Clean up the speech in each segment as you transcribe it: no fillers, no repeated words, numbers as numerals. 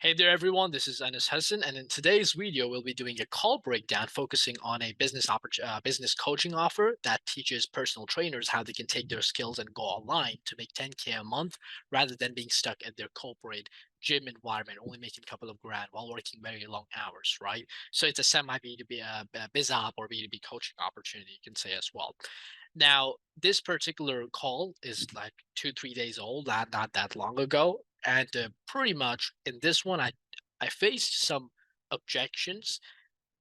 Hey there, everyone. This is Anas Hassan, and in today's video, we'll be doing a call breakdown focusing on a business coaching offer that teaches personal trainers how they can take their skills and go online to make 10K a month rather than being stuck at their corporate gym environment, only making a couple of grand while working very long hours, right? So it's a semi B2B biz op or B2B coaching opportunity, you can say as well. Now, this particular call is like 2, 3 days old, not that long ago, and pretty much in this one, I faced some objections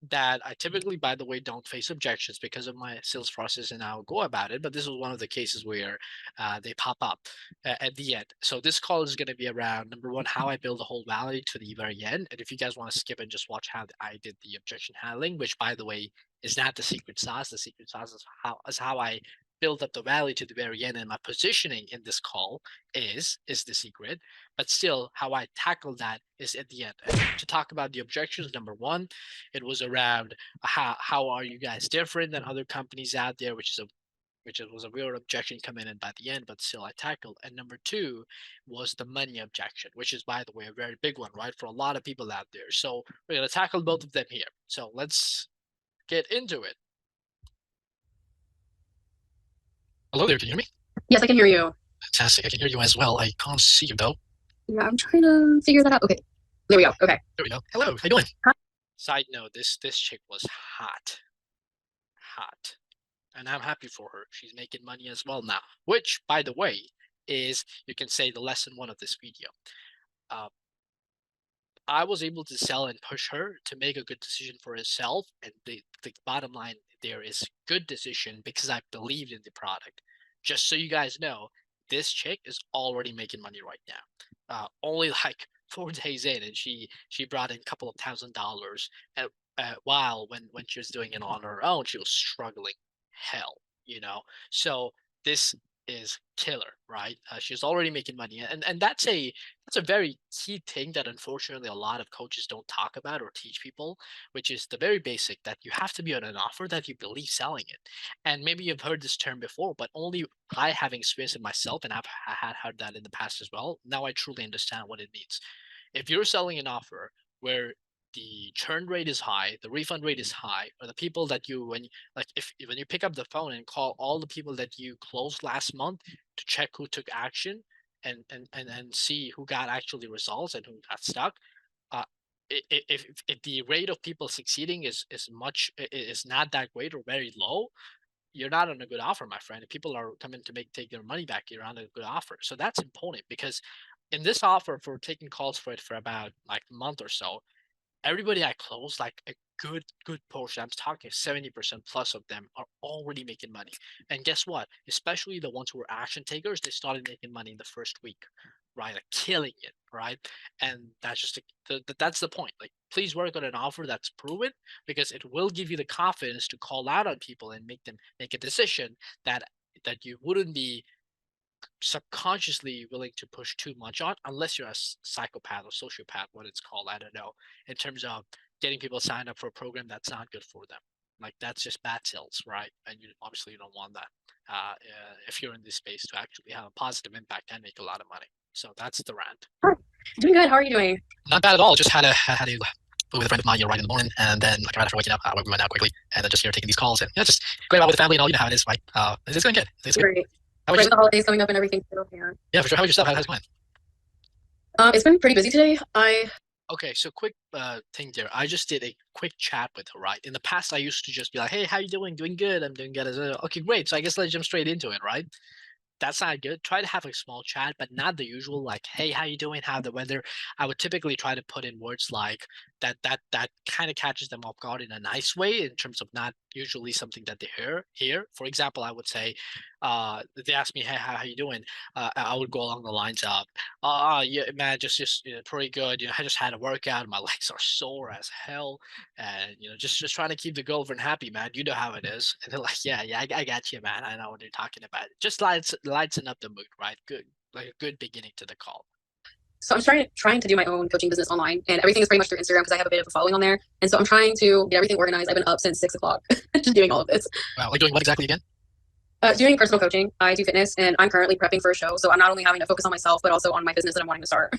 that I typically, by the way, don't face objections because of my sales process and I'll go about it. But this was one of the cases where they pop up at the end. So this call is going to be around number one, how I build a whole value to the very end. And if you guys want to skip and just watch how I did the objection handling, which by the way is not the secret sauce. The secret sauce is how I build up the value to the very end, and my positioning in this call is the secret. But still, how I tackle that is at the end. And to talk about the objections, number one, it was around how are you guys different than other companies out there, which was a real objection coming in by the end, but still I tackled. And number two was the money objection, which is, by the way, a very big one, right, for a lot of people out there. So we're gonna tackle both of them here. So let's get into it. Hello there, can you hear me? Yes, I can hear you. Fantastic, I can hear you as well. I can't see you though. Yeah, I'm trying to figure that out. Okay, there we go. Okay. There we go. Hello, how you doing? Hi. Side note, this chick was hot, hot. And I'm happy for her. She's making money as well now, which, by the way, is, you can say, the lesson one of this video. Uh, I was able to sell and push her to make a good decision for herself, and the bottom line there is good decision because I believed in the product. Just so you guys know, this chick is already making money right now. Only like 4 days in, and she brought in a couple of $1,000. And while when she was doing it on her own, she was struggling hell, you know. So this is killer, right? She's already making money, and that's a very key thing that unfortunately a lot of coaches don't talk about or teach people, which is the very basic that you have to be on an offer that you believe selling it. And maybe you've heard this term before, but only I having experienced it myself, and I had heard that in the past as well. Now I truly understand what it means. If you're selling an offer where the churn rate is high, the refund rate is high, or the people that you like if when you pick up the phone and call all the people that you closed last month to check who took action and see who got actually results and who got stuck, uh, if the rate of people succeeding is not that great or very low, you're not on a good offer, my friend. If people are coming to take their money back, you're on a good offer. So that's important because in this offer for taking calls for it for about like a month or so, everybody I close, like a good portion, I'm talking 70% plus of them are already making money. And guess what? Especially the ones who are action takers, they started making money in the first week, right? Like killing it, right? And that's just that's the point. Like, please work on an offer that's proven because it will give you the confidence to call out on people and make them make a decision that you wouldn't be subconsciously willing to push too much on unless you're a psychopath or sociopath, what it's called, I don't know, in terms of getting people signed up for a program that's not good for them. Like, that's just bad sales, right? And you obviously you don't want that if you're in this space to actually have a positive impact and make a lot of money. So that's the rant. Hi. Doing good. How are you doing? Not bad at all. Just had a food with a friend of mine, right in the morning, and then like right after waking up, we went out quickly, and then just here taking these calls, and just going out with the family and all. You know how it is, right? It's going good. It's good. Great. How Right with the holidays coming up and everything. Yeah, for sure. How about yourself? How's it going? It's been pretty busy today. Okay, so quick thing there. I just did a quick chat with her, right? In the past, I used to just be like, "Hey, how you doing? Doing good. I'm doing good." Okay, great. So I guess let's jump straight into it, right? That's not good. Try to have a small chat, but not the usual like, "Hey, how you doing? How the weather?" I would typically try to put in words like that kind of catches them off guard in a nice way in terms of not usually something that they hear here. For example, I would say, they ask me, "Hey, how you doing?" I would go along the lines of, yeah, man, just pretty good. I just had a workout. My legs are sore as hell, and just trying to keep the girlfriend happy, man. You know how it is." And they're like, "Yeah, yeah, I got you, man. I know what you're talking about." Just lighten up the mood, right? Good, like a good beginning to the call. So I'm trying to do my own coaching business online, and everything is pretty much through Instagram because I have a bit of a following on there. And so I'm trying to get everything organized. I've been up since 6 o'clock, just doing all of this. Wow, like doing what exactly again? Doing personal coaching. I do fitness, and I'm currently prepping for a show. So I'm not only having to focus on myself, but also on my business that I'm wanting to start.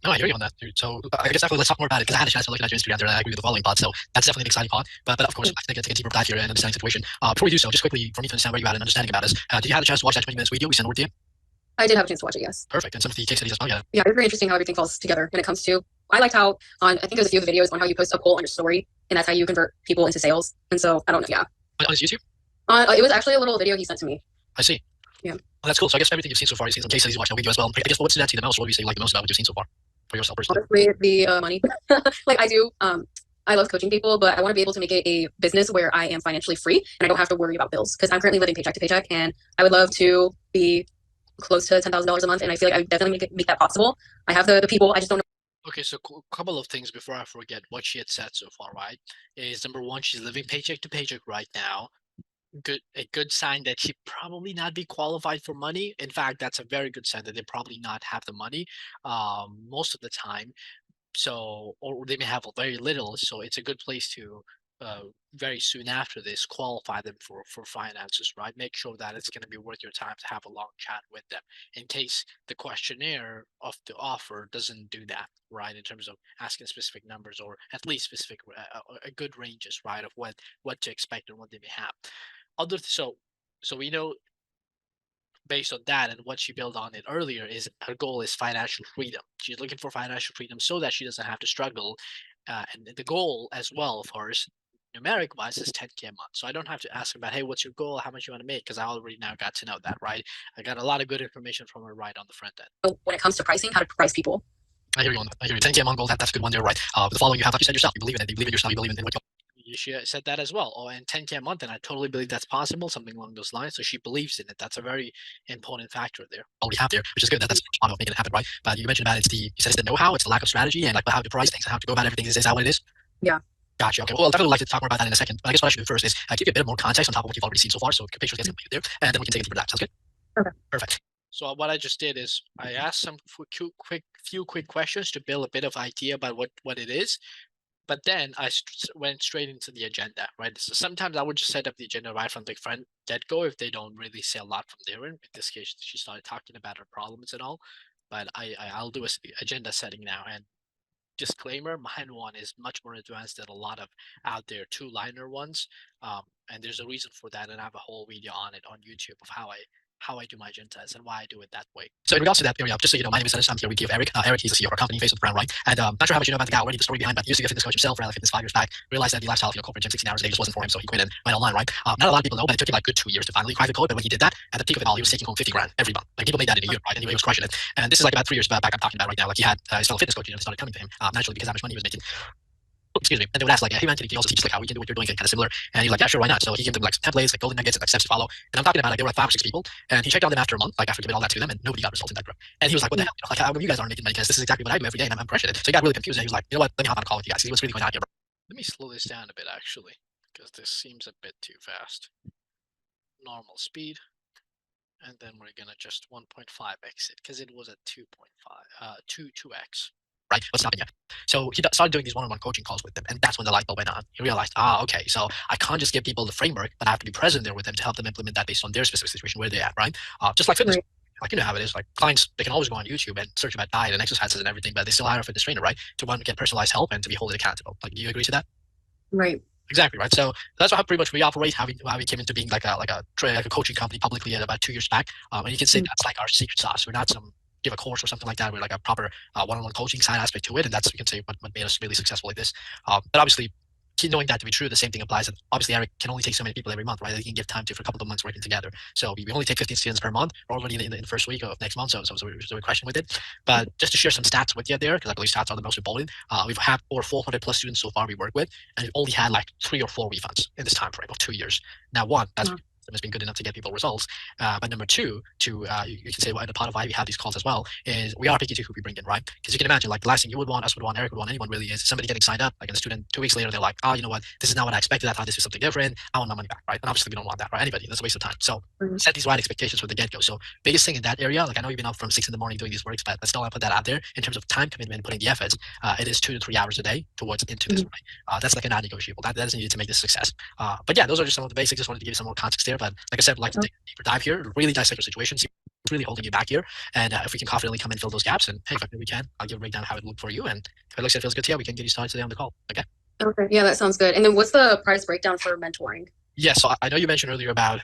No, I hear you on that, dude. So I guess definitely let's talk more about it because I had a chance to look at your Instagram there, and I agree with the following part. So that's definitely an exciting part. But of course, I think I take a deeper dive here and understanding the situation. Before we do so, just quickly for me to understand where you at and understanding about us, did you have a chance to watch that 20 minutes video we sent over to you? I did have a chance to watch it, yes. Perfect. And some of the case studies as well. Yeah. Yeah, it's very interesting how everything falls together when it comes to. I liked how on I think there's a few of the videos on how you post a poll on your story, and that's how you convert people into sales. And so I don't know, yeah. On his YouTube. It was actually a little video he sent to me. I see. Yeah. Well, that's cool. So I guess everything you've seen so far, you've seen some case studies, you watched the video as well. I guess what stood out to you the most? What would you say you like the most about what you've seen so far for yourself personally? Honestly, the money. Like I do. I love coaching people, but I want to be able to make it a business where I am financially free and I don't have to worry about bills because I'm currently living paycheck to paycheck, and I would love to be close to $10,000 a month, and I feel like I definitely make that possible. I have the people. I just don't know. Okay, so a couple of things before I forget what she had said so far, right? Is number one, she's living paycheck to paycheck right now. A good sign that she probably not be qualified for money. In fact, that's a very good sign that they probably not have the money most of the time. So, or they may have very little. So it's a good place to very soon after this qualify them for finances, right? Make sure that it's going to be worth your time to have a long chat with them in case the questionnaire of the offer doesn't do that, right? In terms of asking specific numbers or at least specific a good ranges, right, of what to expect and what they may have. So we know based on that and what she built on it earlier is her goal is financial freedom. She's looking for financial freedom so that she doesn't have to struggle. And the goal as well of hers, numeric wise, is 10K a month. So I don't have to ask about, hey, what's your goal? How much you want to make? Because I already now got to know that, right? I got a lot of good information from her right on the front end. When it comes to pricing, how to price people. I hear you on that. I hear you. 10K a month goal. That's a good one there, right? The following you have, like you said yourself, you believe in it. You believe in yourself. You believe in what she said that as well. Oh, and 10K a month, and I totally believe that's possible, something along those lines. So she believes in it. That's a very important factor there. Already have there, which is good. That's a lot of making it happen, right? But you mentioned about you said it's the know-how, it's the lack of strategy, and like how to price things and how to go about everything. Is that what it is? Yeah. Gotcha. Okay. Well, I'll definitely like to talk more about that in a second. But I guess what I should do first is give you a bit more context on top of what you've already seen so far, so pictures get completed there, and then we can take it deeper dive. Sounds good. Okay. Perfect. So what I just did is I asked some few quick questions to build a bit of idea about what it is, but then I went straight into the agenda, right? So sometimes I would just set up the agenda right from the front get go if they don't really say a lot from there. In this case, she started talking about her problems and all, but I'll do a agenda setting now. And disclaimer, mine one is much more advanced than a lot of out there two-liner ones. And there's a reason for that, and I have a whole video on it on YouTube of how I do my agendas and why I do it that way. So in regards to that area, just so you know, my name is Dennis. I'm here with you, Eric. Eric, he's the CEO of our company, Face with the Brand, right? And not sure how much you know about the guy already, the story behind, but he used to be a fitness coach himself, ran a fitness 5 years back, realized that the lifestyle of corporate gym 16 hours a day just wasn't for him, so he quit and went online, right? Not a lot of people know, but it took him like good 2 years to finally crack the code. But when he did that, at the peak of it all, he was taking home 50 grand every month. Like people made that in a year, right? And he was crushing it. And this is like about 3 years back I'm talking about right now. Like he had his fellow fitness coach, started coming to him naturally because how much money he was making. Excuse me. And they would ask like, hey man, can you also teach us like how we can do what you're doing, kind of similar? And he's like, yeah, sure, why not? So he gave them like some templates, like golden nuggets, and like steps to follow. And I'm talking about like there were like 5 or 6 people, and he checked on them after a month, like after giving all that to them, and nobody got results in that group. And he was like, what the hell? Like how come you guys aren't making money? Because this is exactly what I do every day, and I'm crushing it. So he got really confused, and he was like, you know what? Let me hop on a call with you guys. See what's really going on here, bro. Let me slow this down a bit actually, because this seems a bit too fast. Normal speed. And then we're gonna just 1.5x it because it was at 2.5, 2x. Right, what's stopping you? So he started doing these one-on-one coaching calls with them, and that's when the light bulb went on. He realized, okay, so I can't just give people the framework, but I have to be present there with them to help them implement that based on their specific situation where they're at, right? Just like fitness, like you know how it is. Like clients, they can always go on YouTube and search about diet and exercises and everything, but they still hire a fitness trainer, right? To want to get personalized help and to be holding accountable. Like, do you agree to that? Right. Exactly right. So that's how pretty much we operate. How we came into being like a coaching company publicly about 2 years back. And you can say that's like our secret sauce. We're not some give a course or something like that. We're like a proper one-on-one coaching side aspect to it, and that's you can say what made us really successful like this. But obviously, knowing that to be true, the same thing applies. And obviously, Eric can only take so many people every month, right? That he can give time to for a couple of months working together. So we only take 15 students per month. We're already in the first week of next month, so we're crushing with it. But just to share some stats with you there, because I believe stats are the most important. We've had over 400 plus students so far we work with, and we've only had like 3 or 4 refunds in this time frame of 2 years. Now, one, that's has been good enough to get people results. But number two, you can say well, the part of why we have these calls as well is we are picky to who we bring in, right? Because you can imagine, like the last thing you would want, us would want, Eric would want, anyone really is somebody getting signed up, like a student 2 weeks later, they're like, oh, you know what, this is not what I expected. I thought this was something different. I want my money back, right? And obviously we don't want that, right? Anybody, that's a waste of time. So set these right expectations from the get go. So biggest thing in that area, like I know you've been up from 6 in the morning doing these works, but I still want to put that out there in terms of time commitment and putting the efforts. It is 2 to 3 hours a day towards into this, right? That's like a non-negotiable. That is needed to make this success. But yeah, those are just some of the basics. Just wanted to give you some more context there. But like I said, like to take a deeper dive here, really dissect your situation, see really holding you back here. And if we can confidently come and fill those gaps, and hey, if we can, I'll give a breakdown of how it looked for you. And if it looks like it feels good to you, we can get you started today on the call. Okay. Okay. Yeah, that sounds good. And then what's the price breakdown for mentoring? Yeah. So I know you mentioned earlier about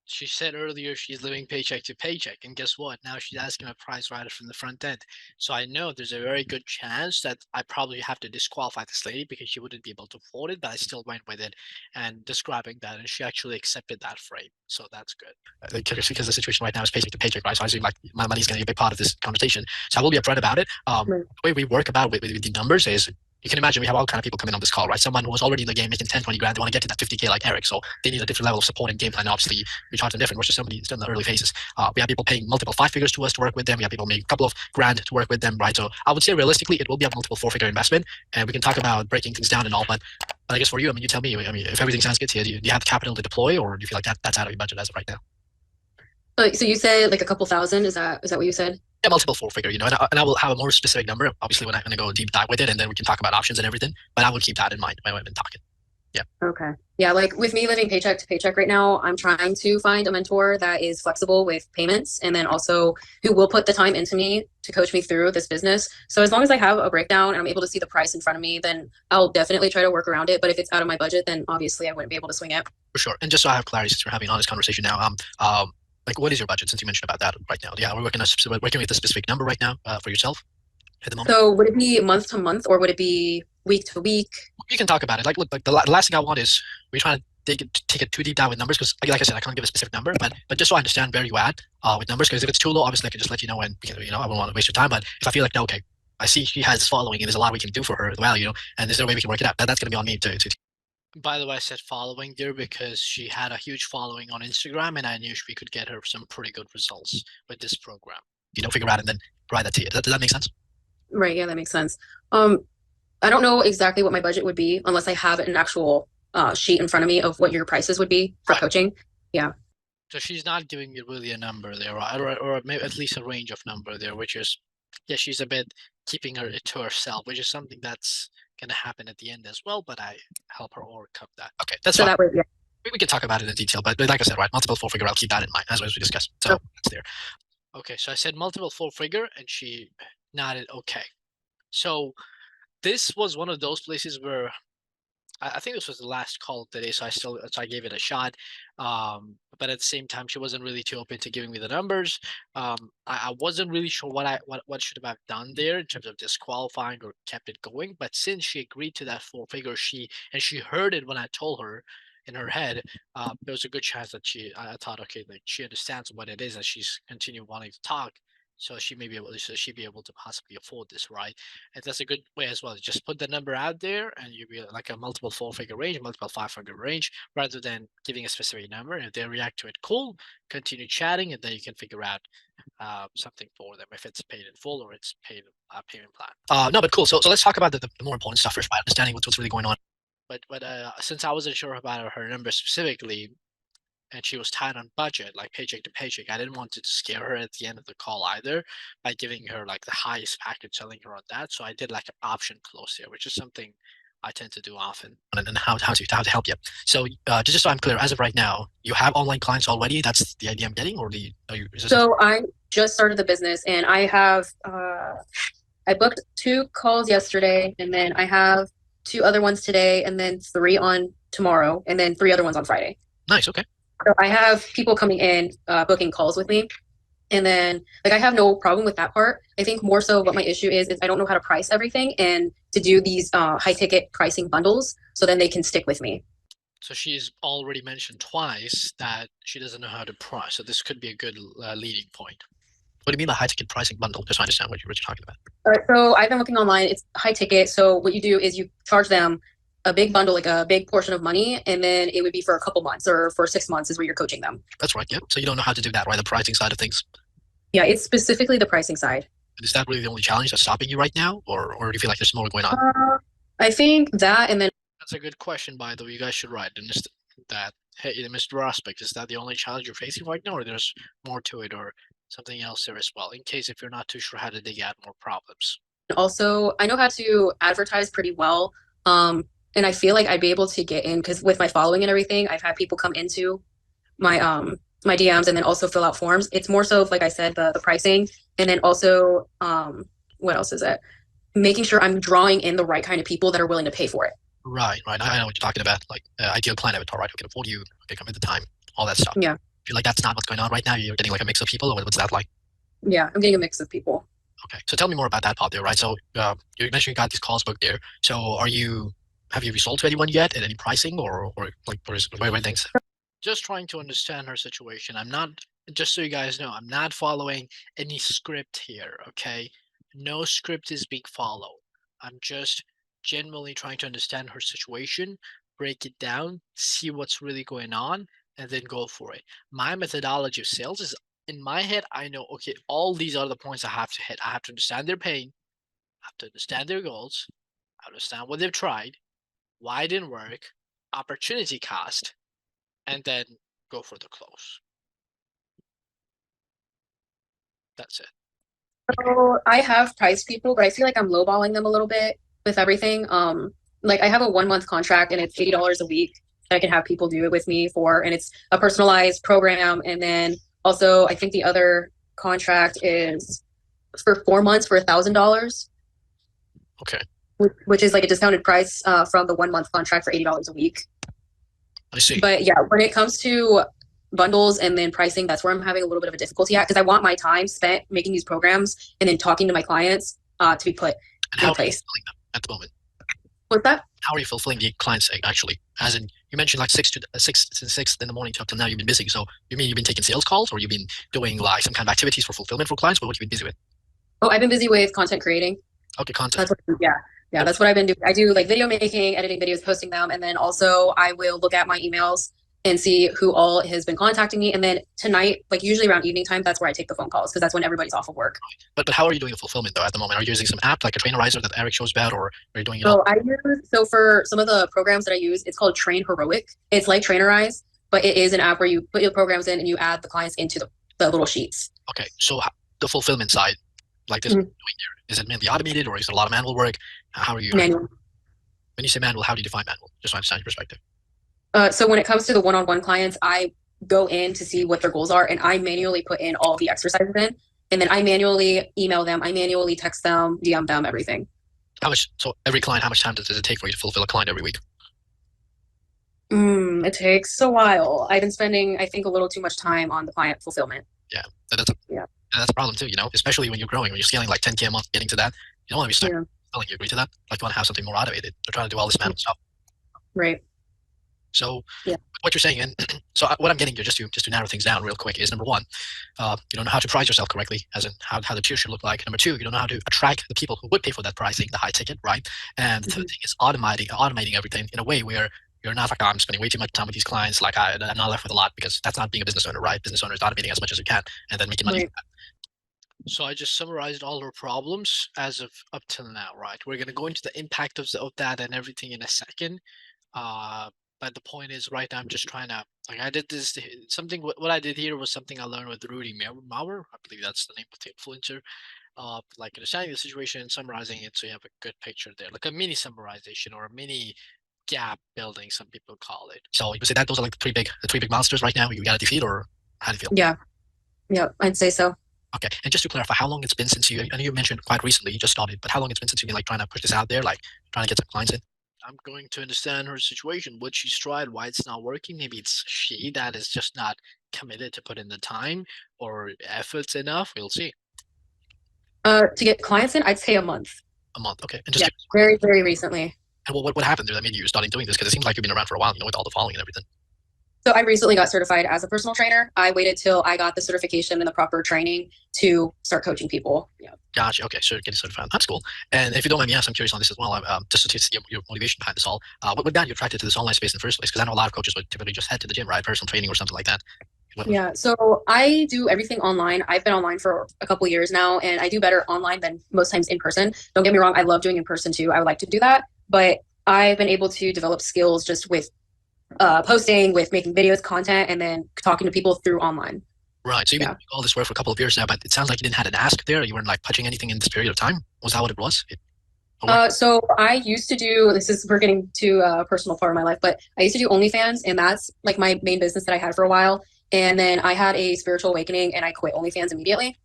she said earlier she's living paycheck to paycheck, and guess what? Now she's asking a price right from the front end. So I know there's a very good chance that I probably have to disqualify this lady because she wouldn't be able to afford it, but I still went with it and describing that, and she actually accepted that frame. So that's good. Because the situation right now is paycheck to paycheck, right? So I assume like my money's going to be a big part of this conversation. So I will be upfront about it. Right. The way we work about with the numbers is you can imagine we have all kind of people coming on this call, right? Someone who was already in the game making 10, 20 grand, they want to get to that 50K like Eric. So they need a different level of support and game plan. Obviously, we charge them different versus somebody still in the early phases. We have people paying multiple 5 figures to us to work with them. We have people making a couple of grand to work with them, right? So I would say realistically, it will be a multiple 4-figure investment. And we can talk about breaking things down and all, but I guess for you, I mean, you tell me, I mean, if everything sounds good to you, do you have the capital to deploy, or do you feel like that's out of your budget as of right now? So you said like a couple thousand. Is that what you said? Yeah, multiple 4-figure, and I will have a more specific number, obviously, when I'm going to go deep dive with it, and then we can talk about options and everything. But I will keep that in mind when I've been talking. Yeah. Okay. Yeah, like with me living paycheck to paycheck right now, I'm trying to find a mentor that is flexible with payments and then also who will put the time into me to coach me through this business. So as long as I have a breakdown and I'm able to see the price in front of me, then I'll definitely try to work around it. But if it's out of my budget, then obviously I wouldn't be able to swing it. For sure. And just so I have clarity, since we're having an honest conversation now, like what is your budget? Since you mentioned about that right now, yeah, we're working with a specific number right now for yourself at the moment. So would it be month to month or would it be week to week? You can talk about it. Like, look, like the last thing I want is we're trying to take it too deep down with numbers because, like I said, I can't give a specific number, but just so I understand where you at with numbers. Because if it's too low, obviously I can just let you know, and I don't want to waste your time. But if I feel like no, okay, I see she has following, and there's a lot we can do for her as well, and there's no way we can work it out. That's going to be on me to. By the way, I said following there because she had a huge following on Instagram, and I knew we could get her some pretty good results with this program. Figure out and then provide that to you. Does that make sense? Right. Yeah, that makes sense. I don't know exactly what my budget would be unless I have an actual sheet in front of me of what your prices would be for coaching. Yeah. So she's not giving me really a number there, or maybe at least a range of number there, which is, yeah, she's a bit keeping her to herself, which is something that's going to happen at the end as well. But I help her overcome that. Okay, that's So fine. that way, yeah. We can talk about it in detail, but like I said, right, multiple 4-figure, I'll keep that in mind as we discussed. So that's there. Okay, so I said multiple 4-figure, and she nodded okay. So this was one of those places where I think this was the last call today, so I gave it a shot. But at the same time, she wasn't really too open to giving me the numbers. I wasn't really sure what should have done there in terms of disqualifying or kept it going. But since she agreed to that 4-figure, she heard it when I told her in her head. There was a good chance that I thought, okay, like she understands what it is, and she's continued wanting to talk. So she'd be able to possibly afford this, right? And that's a good way as well. Just put the number out there, and you'll be like a multiple 4-figure range, multiple 5-figure range, rather than giving a specific number. And if they react to it, cool. Continue chatting, and then you can figure out something for them if it's paid in full or it's paid payment plan. No, but cool. So let's talk about the more important stuff first, right? Understanding what's really going on. But since I wasn't sure about her number specifically, and she was tight on budget, like paycheck to paycheck. I didn't want to scare her at the end of the call either by giving her like the highest package, selling her on that. So I did like an option close here, which is something I tend to do often, and how to help you. So just so I'm clear, as of right now, you have online clients already. That's the idea I'm getting, or So I just started the business, and I have I booked 2 calls yesterday, and then I have 2 other ones today, and then 3 on tomorrow, and then 3 other ones on Friday. Nice. Okay. So I have people coming in, booking calls with me. And then, like, I have no problem with that part. I think more so what my issue is I don't know how to price everything and to do these high ticket pricing bundles so then they can stick with me. So she's already mentioned twice that she doesn't know how to price. So this could be a good leading point. What do you mean by high ticket pricing bundle? Just so I understand what you're talking about. All right, so I've been looking online. It's high ticket. So what you do is you charge them a big bundle, like a big portion of money, and then it would be for a couple months or for 6 months is where you're coaching them. That's right. Yeah. So you don't know how to do that, right? The pricing side of things. Yeah, it's specifically the pricing side. Is that really the only challenge that's stopping you right now, or do you feel like there's more going on? I think that, and then that's a good question, by the way. You guys should write that. Hey, Mr. Prospect, is that the only challenge you're facing right now, or there's more to it, or something else there as well? In case if you're not too sure how to dig out more problems. Also, I know how to advertise pretty well. And I feel like I'd be able to get in because with my following and everything, I've had people come into my my DMs and then also fill out forms. It's more so of, like I said, the pricing and then also what else is it? Making sure I'm drawing in the right kind of people that are willing to pay for it. Right, right. I know what you're talking about. Like ideal client avatar, right? Who can afford you, who can come at the time, all that stuff. Yeah. I feel like that's not what's going on right now. You're getting like a mix of people, or what's that like? Yeah. I'm getting a mix of people. Okay, so tell me more about that part there, right? So you mentioned you got these calls booked there. So have you resolved to anyone yet at any pricing or like where things? Just trying to understand her situation. I'm not, just so you guys know, I'm not following any script here, okay? No script is being followed. I'm just genuinely trying to understand her situation, break it down, see what's really going on, and then go for it. My methodology of sales is in my head, I know, okay, all these are the points I have to hit. I have to understand their pain, I have to understand their goals, I understand what they've tried, why it didn't work, opportunity cost, and then go for the close. That's it. So I have priced people, but I feel like I'm lowballing them a little bit with everything. Like I have a 1 month contract and it's $80 a week that I can have people do it with me for, and it's a personalized program. And then also I think the other contract is for 4 months for $1,000, Okay, which is like a discounted price from the 1 month contract for $80 a week. I see. But yeah, when it comes to bundles and then pricing, that's where I'm having a little bit of a difficulty at because I want my time spent making these programs and then talking to my clients to be put And in how are you place. fulfilling them at the moment? What's that? How are you fulfilling the client's sake actually? As in, you mentioned like six in the morning to up till now you've been busy. So you mean you've been taking sales calls, or you've been doing like some kind of activities for fulfillment for clients? But what have you been busy with? Oh, I've been busy with content creating. Okay, content. That's what, yeah. Yeah, Okay, that's what I've been doing. I do like video making, editing videos, posting them, and then also I will look at my emails and see who all has been contacting me. And then tonight, like usually around evening time, that's where I take the phone calls because that's when everybody's off of work. but how are you doing the fulfillment though at the moment? Are you using some app like a trainerizer that Eric shows about, or are you doing it all? So for some of the programs that I use, it's called Train Heroic. It's like Trainerize, but it is an app where you put your programs in and you add the clients into the little sheets. Okay, so the fulfillment side, like this, Mhm. is it mainly automated, or is it a lot of manual work? How are you? Manual. When you say manual, how do you define manual? Just so I understand your perspective. So when it comes to the one-on-one clients, I go in to see what their goals are and I manually put in all the exercises in. And then I manually email them, I manually text them, DM them, everything. How much? So every client, how much time does it take for you to fulfill a client every week? It takes a while. I've been spending, I think, a little too much time on the client fulfillment. Yeah, that's a Yeah. that's a problem too. You know, especially when you're growing, when you're scaling like 10K a month, getting to that, you don't want to be stuck. Yeah. Selling. You agree to that? Like you want to have something more automated. They're trying to do all this manual stuff. Right. So Yeah. what you're saying, and so what I'm getting to just to narrow things down real quick is number one, you don't know how to price yourself correctly, as in how the tier should look like. Number two, you don't know how to attract the people who would pay for that pricing, the high ticket, right? And the third thing is automating everything in a way where you're not like, oh, I'm spending way too much time with these clients. Like I'm not left with a lot, because that's not being a business owner, right? Business owner is automating as much as you can and then making money. Right. So I just summarized all our problems as of up till now, right? We're gonna go into the impact of that and everything in a second. Uh, but the point is, right now I'm just trying to, like, I did this something. What I did here was something I learned with Rudy Mauer. I believe that's the name of the influencer. Like understanding the situation and summarizing it, so you have a good picture there, like a mini summarization or a mini gap building, some people call it. So you would say that those are like the three big monsters right now you got to defeat, or how do you feel? Yeah. Yeah. I'd say so. Okay, and just to clarify, how long it's been since I know you mentioned quite recently you just started, but how long it's been since you've been like trying to push this out there, like trying to get some clients in? I'm going to understand her situation, what she's tried, why it's not working. Maybe it's she that is just not committed to put in the time or efforts enough. We'll see. To get clients in, I'd say a month. A month, okay. And just Yeah. Very, very recently. and what happened there that made you starting doing this? Because it seems like you've been around for a while, you know, with all the following and everything. So I recently got certified as a personal trainer. I waited till I got the certification and the proper training to start coaching people. Yeah. Gotcha. Okay, so getting certified. That's cool. And if you don't mind me asking, I'm curious on this as well. Just to see your motivation behind this all. What got you attracted to this online space in the first place? Because I know a lot of coaches would typically just head to the gym, right? Personal training or something like that. Yeah, so I do everything online. I've been online for a couple years now, and I do better online than most times in person. Don't get me wrong, I love doing in person too. I would like to do that, but I've been able to develop skills just with posting, with making videos, content, and then talking to people through online. Right. So you've been Yeah. doing all this work for a couple of years now, but it sounds like you didn't have an ask there. You weren't like touching anything in this period of time. Was that what it was? So I used to do this is we're getting to a personal part of my life, but I used to do OnlyFans, and that's like my main business that I had for a while. And then I had a spiritual awakening and I quit OnlyFans immediately.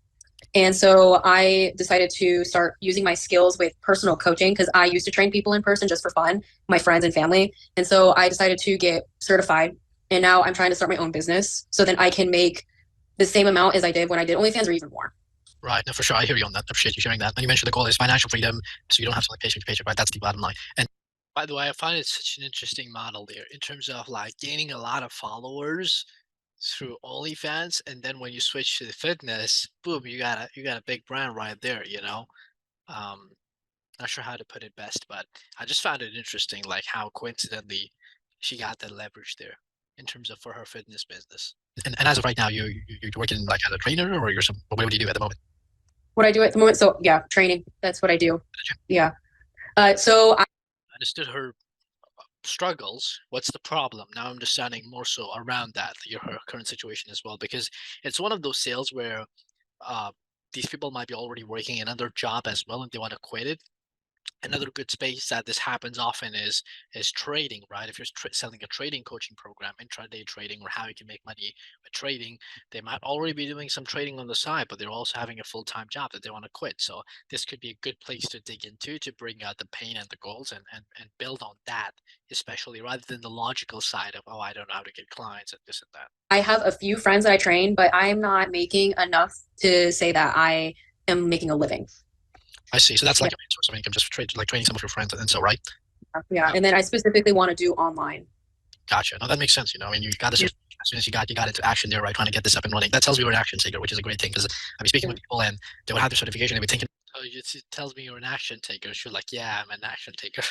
And so I decided to start using my skills with personal coaching because I used to train people in person just for fun, my friends and family. And so I decided to get certified. And now I'm trying to start my own business so then I can make the same amount as I did when I did OnlyFans or even more. Right. No, for sure. I hear you on that. I appreciate you sharing that. And you mentioned the goal is financial freedom, so you don't have to like paycheck to paycheck, right? That's the bottom line. And by the way, I find it such an interesting model there in terms of like gaining a lot of followers through OnlyFans, and then when you switch to the fitness, boom, you got a big brand right there, you know. Um, Not sure how to put it best, but I just found it interesting, like how coincidentally she got that leverage there in terms of for her fitness business. And as of right now, you're working like as a trainer, or you're some what do you do at the moment? What I do at the moment, so yeah, training. That's what I do. Yeah. So I I understood her struggles. What's the problem? Now I'm understanding more so around that, your her current situation as well, because it's one of those sales where uh, these people might be already working another job as well, and they want to quit it. Another good space that this happens often is trading, right? If you're selling a trading coaching program, intraday trading, or how you can make money with trading, they might already be doing some trading on the side, but they're also having a full-time job that they want to quit. So this could be a good place to dig into to bring out the pain and the goals, and build on that, especially rather than the logical side of, oh, I don't know how to get clients and this and that. I have a few friends that I train, but I'm not making enough to say that I am making a living. I see. So that's Yeah. like a main source of income, just trade, like training some of your friends, and so right. Yeah. Uh, And then I specifically want to do online. Gotcha. No, that makes sense. I mean, you got this Yeah. as soon as you got into action there, right? Trying to get this up and running. That tells me you're an action taker, which is a great thing because I've been speaking Yeah. with people and they would have their certification. They would think, oh, it tells me you're an action taker. She's like, yeah, I'm an action taker.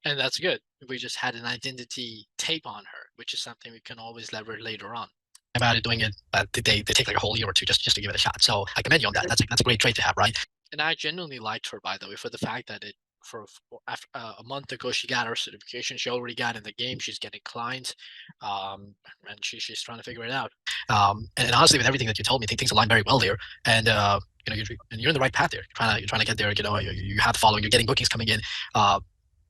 And that's good. We just had an identity tape on her, which is something we can always leverage later on. About it doing it, but they take like a whole year or two just to give it a shot. So I commend you on that. That's a great trait to have, right? And I genuinely liked her, by the way, for the fact that it for after a month ago she got her certification. She already got in the game. She's getting clients, and she's trying to figure it out. And honestly, with everything that you told me, things align very well there. And you're in the right path there. You're trying to get there. You have the following. You're getting bookings coming in. Uh,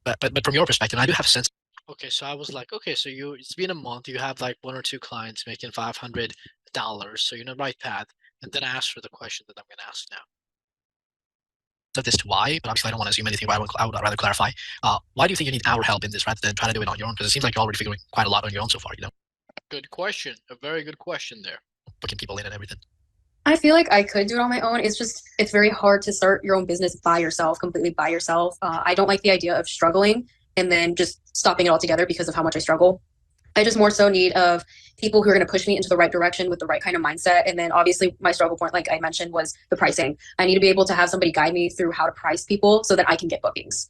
but from your perspective, I do have a sense. Okay, so I was like, okay, so it's been a month. You have like one or two clients making $500, so you're in the right path. And then I asked for the question that I'm going to ask now of this to why, but obviously I don't want to assume anything. But I would rather clarify. Why do you think you need our help in this rather than trying to do it on your own? Because it seems like you're already figuring quite a lot on your own so far. Good question. A very good question there. Booking people in and everything. I feel like I could do it on my own. It's very hard to start your own business by yourself, completely by yourself. I don't like the idea of struggling and then just stopping it altogether because of how much I struggle. I just more so need of people who are going to push me into the right direction with the right kind of mindset. And then obviously my struggle point, like I mentioned, was the pricing. I need to be able to have somebody guide me through how to price people so that I can get bookings.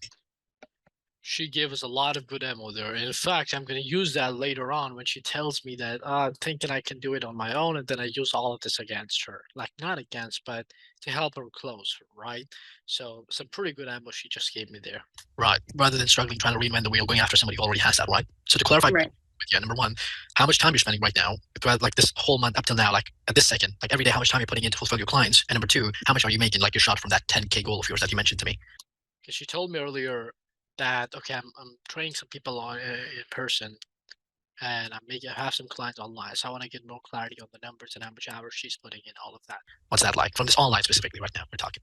She gave us a lot of good ammo there. And in fact, I'm going to use that later on when she tells me that I'm thinking I can do it on my own. And then I use all of this against her. Like, not against, but to help her close, right? So, some pretty good ammo she just gave me there. Right. Rather than struggling trying to reinvent the wheel, going after somebody who already has that, right? So, to clarify Right. with you, number one, how much time you're spending right now, throughout like this whole month up till now, like at this second, like every day, how much time you're putting in to fulfill your clients? And number two, how much are you making, like your shot from that 10K goal of yours that you mentioned to me? Because she told me earlier that okay, I'm training some people on in person, and I have some clients online. So I want to get more clarity on the numbers and how much hours she's putting in, all of that. What's that like from this online specifically right now? We're talking.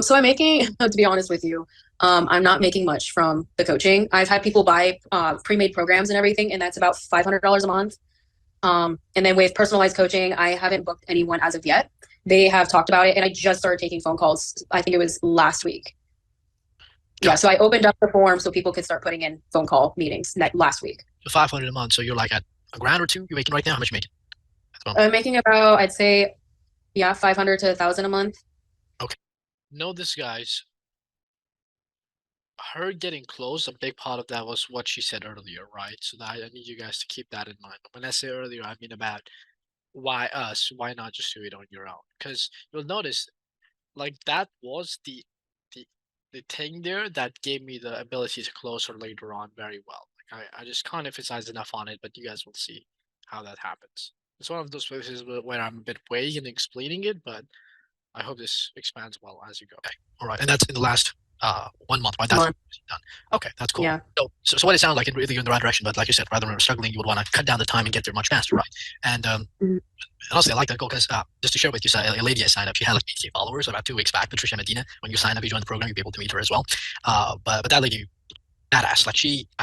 So I'm making, to be honest with you, I'm not making much from the coaching. I've had people buy pre-made programs and everything, and that's about $500 a month. And then with personalized coaching, I haven't booked anyone as of yet. They have talked about it, and I just started taking phone calls. I think it was last week. Yeah, Got so I opened up the form so people could start putting in phone call meetings last week. so 500 a month. So you're like at a grand or two you're making right now. How much you making? I'm making about, I'd say, yeah, 500 to 1,000 a month. Okay. Know this, guys. Her getting close, a big part of that was what she said earlier, right? So that I need you guys to keep that in mind. When I say earlier, I mean about why us? Why not just do it on your own? Because you'll notice like that was the the thing there that gave me the ability to close her later on very well. Like I just can't emphasize enough on it, but you guys will see how that happens. It's one of those places where I'm a bit vague in explaining it, but I hope this expands well as you go. Okay. All right. And that's in the last 1 month, right? That's month. done. Okay, that's cool. Yeah. So what it sounds like, it really in the right direction, but like you said, rather than struggling, you would want to cut down the time and get there much faster, right? And Mhm. honestly, I like that goal because just to share with you, so a lady I signed up, she had like 8K followers about 2 weeks back, Patricia Medina. When you sign up, you join the program, you'll be able to meet her as well. But that lady, badass. Like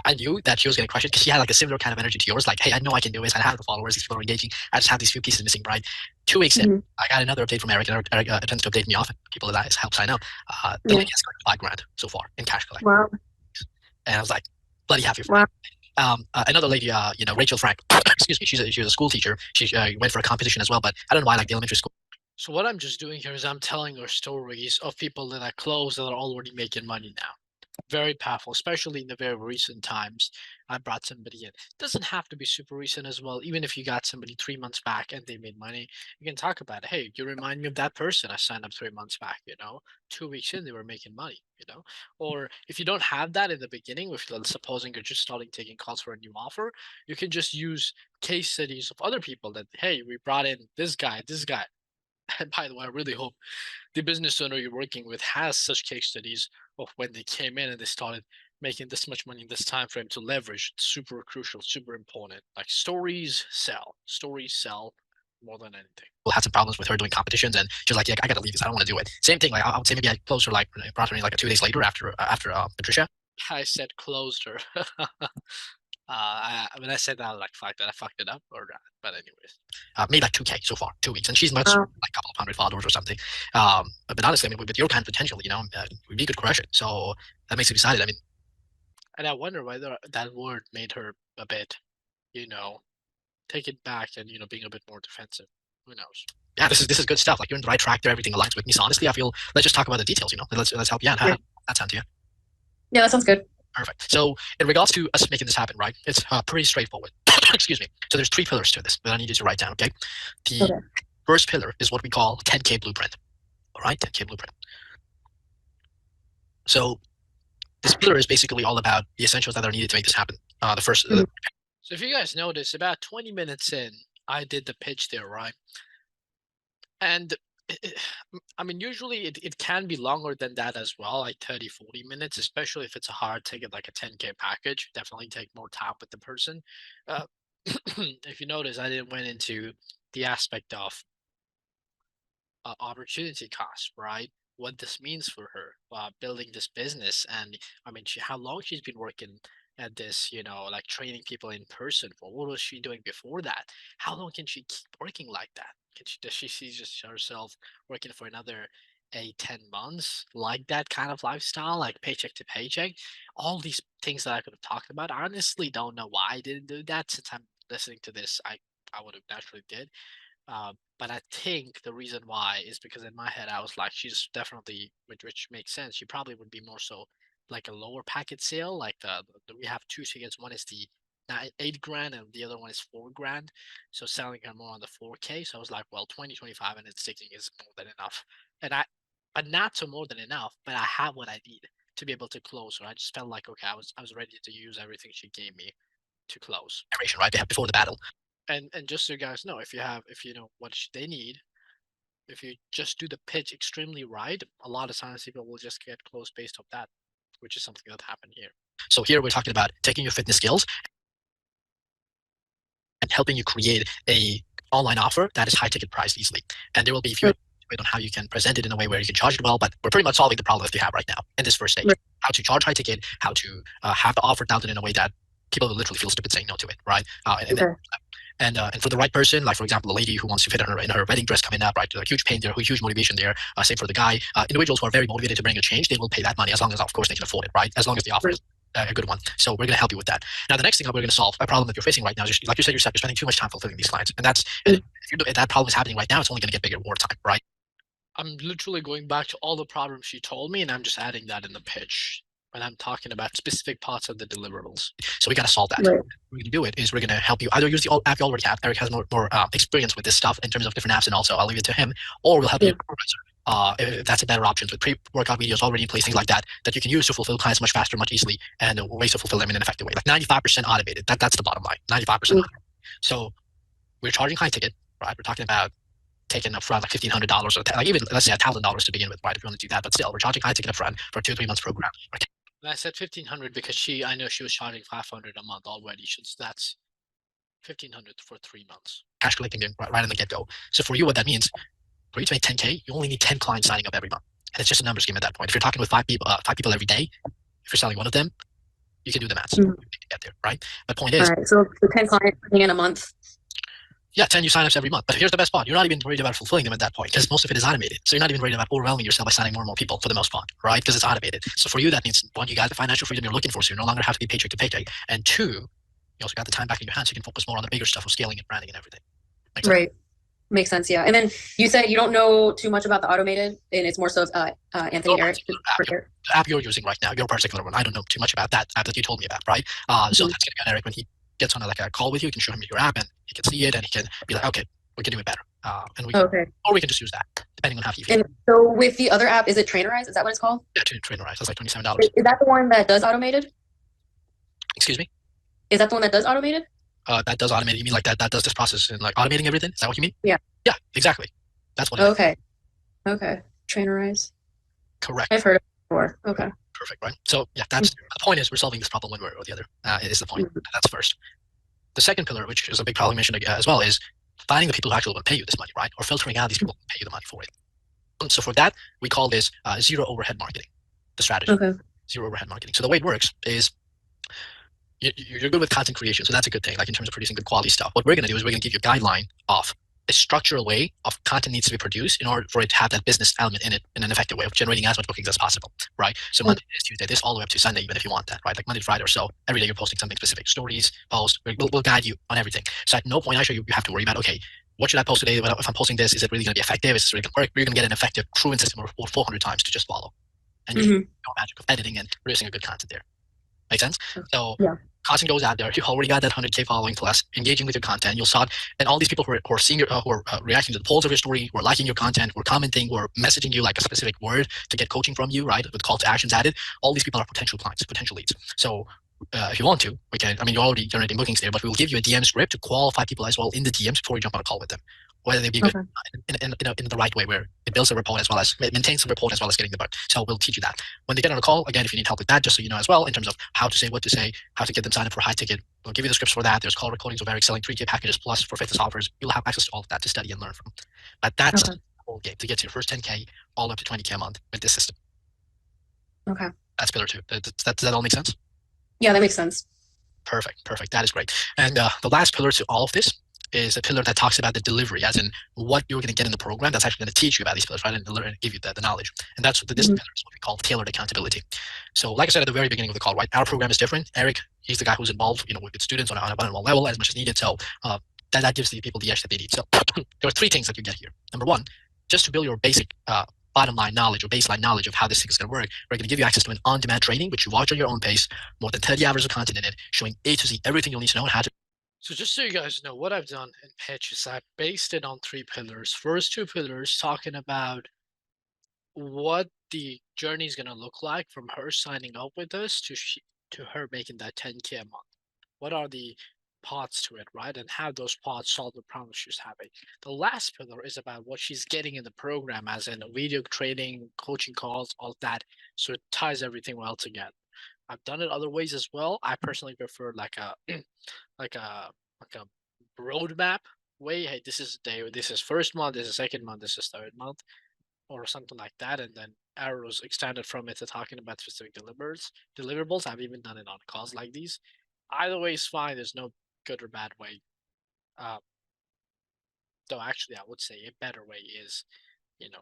I knew that she was gonna crush it because she had like a similar kind of energy to yours. Like, hey, I know I can do this. I have the followers. These people are engaging. I just have these few pieces missing, right? 2 weeks in, Mhm. I got another update from Eric. And Eric tends to update me often. People that I help sign up. The Yeah. lady has collected 5 grand so far in cash collect, Wow. and I was like, bloody happy for her. Wow. Another lady, Rachel Frank. Excuse me. She was a school teacher. She went for a competition as well, but I don't know why, like the elementary school. So what I'm just doing here is I'm telling her stories of people that I close that are already making money now. Very powerful, especially in the very recent times. I brought somebody in. Doesn't have to be super recent as well. Even if you got somebody 3 months back and they made money, you can talk about it. Hey, you remind me of that person I signed up 3 months back. 2 weeks in they were making money. Or if you don't have that in the beginning, if supposing you're just starting taking calls for a new offer, you can just use case studies of other people that, hey, we brought in this guy, this guy. And by the way, I really hope the business owner you're working with has such case studies of when they came in and they started making this much money in this time frame to leverage. It's super crucial, super important. Like stories sell more than anything. Well, had some problems with her doing competitions, and she was like, "Yeah, I gotta leave this. I don't want to do it." Same thing. Like I would say, maybe I closed her like brought her in like 2 days later after Patricia. I said closed her. When I said that, I was like, "Fuck that! I fucked it up," or not. But anyways, made like 2K so far, 2 weeks, and she's much Wow. like a couple of hundred followers or something. But honestly, I mean, with your kind of potential, we could crush it. So that makes me excited. I mean, and I wonder whether that word made her a bit, you know, take it back and being a bit more defensive. Who knows? Yeah, this is good stuff. Like you're in the right track there. Everything aligns with me. So honestly, I feel let's just talk about the details. Let's help you out. How Yeah. does that sound to you? Yeah, that sounds good. Perfect. So in regards to us making this happen, right? It's pretty straightforward. Excuse me. So there's 3 pillars to this that I need you to write down. Okay. The Okay. first pillar is what we call 10K blueprint. All right, 10K blueprint. So this pillar is basically all about the essentials that are needed to make this happen. The first. Mhm. So if you guys notice, about 20 minutes in, I did the pitch there, right? And I mean, usually it can be longer than that as well, like 30, 40 minutes, especially if it's a hard ticket, like a 10K package. Definitely take more time with the person. Uh, if you notice, I didn't went into the aspect of opportunity cost, right? What this means for her, building this business, and I mean, how long she's been working at this, like training people in person for. What was she doing before that? How long can she keep working like that? Does she see just herself working for another 8, 10 months like that kind of lifestyle, like paycheck to paycheck? All these things that I could have talked about. I honestly don't know why I didn't do that. Since I'm listening to this, I would have naturally did. But I think the reason why is because in my head I was like, she's definitely, which makes sense. She probably would be more so like a lower packet sale. Like we have 2 tickets. One is the 8 grand and the other one is 4 grand. So selling her more on the 4K. So I was like, well, 2025 and it's sticking is more than enough. But not so more than enough. But I have what I need to be able to close. So I just felt like, okay, I was ready to use everything she gave me to close. Right? They have before the battle. And just so you guys know, if you know what they need, if you just do the pitch extremely right, a lot of times people will just get close based off that, which is something that happened here. So here we're talking about taking your fitness skills and helping you create a online offer that is high ticket priced easily. And there will be a few Right. on how you can present it in a way where you can charge it well, but we're pretty much solving the problem that you have right now in this first stage. Right. How to charge high ticket, how to have the offer touted in a way that people will literally feel stupid saying no to it, right? Okay. And for the right person, like for example, a lady who wants to fit in her wedding dress coming up, right? Like huge pain there, huge motivation there. Same for the guy. Individuals who are very motivated to bring a change, they will pay that money as long as, of course, they can afford it, right? As long as the offer Right. is a good one. So we're going to help you with that. Now, the next thing that we're going to solve a problem that you're facing right now is just, like you said yourself, you're spending too much time fulfilling these clients, and Mm. if that problem is happening right now, it's only going to get bigger more time, right? I'm literally going back to all the problems she told me, and I'm just adding that in the pitch when I'm talking about specific parts of the deliverables. So we got to solve that. Right. We're going to do it is we're going to help you either use the app you already have. Eric has more experience with this stuff in terms of different apps, and also I'll leave it to him, or we'll help Yeah. you. If that's a better option with pre-workout videos already in place, things like that, that you can use to fulfill clients much faster, much easily, and ways to fulfill them in an effective way. Like 95% automated. That's the bottom line. 95% Mm. automated. So we're charging high ticket, right? We're talking about taking upfront like $1,500 or like even let's say $1,000 to begin with, right? If you want to do that, but still, we're charging high ticket upfront for a 2 or 3 months program. Okay. And I said 1,500 because I know she was charging 500 a month already, so that's 1,500 for 3 months. Cash collecting right in the get go. So for you, what that means, for you to make 10K, you only need 10 clients signing up every month, and it's just a numbers game at that point. If you're talking with five people every day, if you're selling one of them, you can do the math to get there, right? But point is, All right. So the 10 clients in a month. yeah, 10 new signups every month. But here's the best part. You're not even worried about fulfilling them at that point because most of it is automated. So you're not even worried about overwhelming yourself by signing more and more people for the most part, right? Because it's automated. So for you, that means one, you got the financial freedom you're looking for. So you no longer have to be paycheck to paycheck. And two, you also got the time back in your hands. So you can focus more on the bigger stuff of scaling and branding and everything. Makes sense? Right. Makes sense. Yeah. And then you said you don't know too much about the automated, and it's more so Anthony Eric. The app you're using right now, your particular one, I don't know too much about that app that you told me about, right? So that's going to be on Eric when he gets on a call with you. You can show him your app and he can see it and he can be like, okay, we can do it better. Or we can just use that depending on how you feel. And so with the other app, is it Trainerize? Is that what it's called? Yeah, Trainerize. That's like $27. Is that the one that does automated? Excuse me? Is that the one that does automated? That does automated. You mean like that does this process and like automating everything? Is that what you mean? Yeah. Yeah, exactly. That's what. Okay. Trainerize. Correct. I've heard of it before. Okay. Perfect. Right. So yeah, that's the point. Is we're solving this problem one way or the other. Is the point. That's first. The second pillar, which is a big problem mentioned as well, is finding the people who actually will pay you this money, right? Or filtering out these people who pay you the money for it. So for that, we call this zero overhead marketing, the strategy. Okay. Zero overhead marketing. So the way it works is you're good with content creation, so that's a good thing, like in terms of producing good quality stuff. What we're going to do is we're going to give you a guideline of a structural way of content needs to be produced in order for it to have that business element in it in an effective way of generating as much bookings as possible, right? So Monday, Tuesday, this all the way up to Sunday, even if you want that, right? Like Monday to Friday or so, every day you're posting something specific, stories, posts, we'll guide you on everything. So at no point I show you have to worry about, okay, what should I post today? If I'm posting this, is it really going to be effective? Is this really going to work? You're going to get an effective proven system of 400 times to just follow. And you know magic of editing and producing a good content there. Make sense? So content goes out there. You already got that 100K following plus engaging with your content. You'll start, and all these people who are seeing your, who are reacting to the polls of your story, who are liking your content, who are commenting, who are messaging you like a specific word to get coaching from you, right? With call to actions added. All these people are potential clients, potential leads. So if you want to, we can. I mean, you're already generating bookings there, but we will give you a DM script to qualify people as well in the DMs before you jump on a call with them. Whether they be good in the right way, where it builds a rapport as well as it maintains the rapport as well as getting the book. So we'll teach you that when they get on a call. Again, if you need help with that, just so you know as well, in terms of how to say, what to say, how to get them signed up for high ticket, we'll give you the scripts for that. There's call recordings of Eric selling 3K packages plus for fitness offers. You'll have access to all of that to study and learn from. But that's the whole game to get to your first 10K all up to 20K a month with this system. Okay. That's pillar 2. Does that all make sense? Yeah, that makes sense. Perfect. That is great. And the last pillar to all of this is a pillar that talks about the delivery, as in what you're going to get in the program that's actually going to teach you about these pillars, right? And give you the knowledge. And that's what this pillar is what we call tailored accountability. So like I said at the very beginning of the call, right? Our program is different. Eric, he's the guy who's involved, with students on a one-on-one level as much as needed. So that gives the people the edge that they need. So there are 3 things that you get here. Number 1, just to build your basic bottom line knowledge or baseline knowledge of how this thing is going to work, we're going to give you access to an on-demand training, which you watch on your own pace, more than 30 hours of content in it, showing A to Z everything you'll need to know and how to. So just so you guys know, what I've done in Pitch is I've based it on 3 pillars. First 2 pillars talking about what the journey is going to look like from her signing up with us to her making that 10K a month. What are the parts to it, right? And how those parts solve the problem she's having. The last pillar is about what she's getting in the program, as in video training, coaching calls, all that. So it ties everything well together. I've done it other ways as well. I personally prefer like a like a roadmap way. Hey, this is day, this is first month, this is second month, this is third month, or something like that, and then arrows extended from it to talking about specific deliverables. I've even done it on calls like these. Either way is fine. There's no good or bad way. Though actually, I would say a better way is,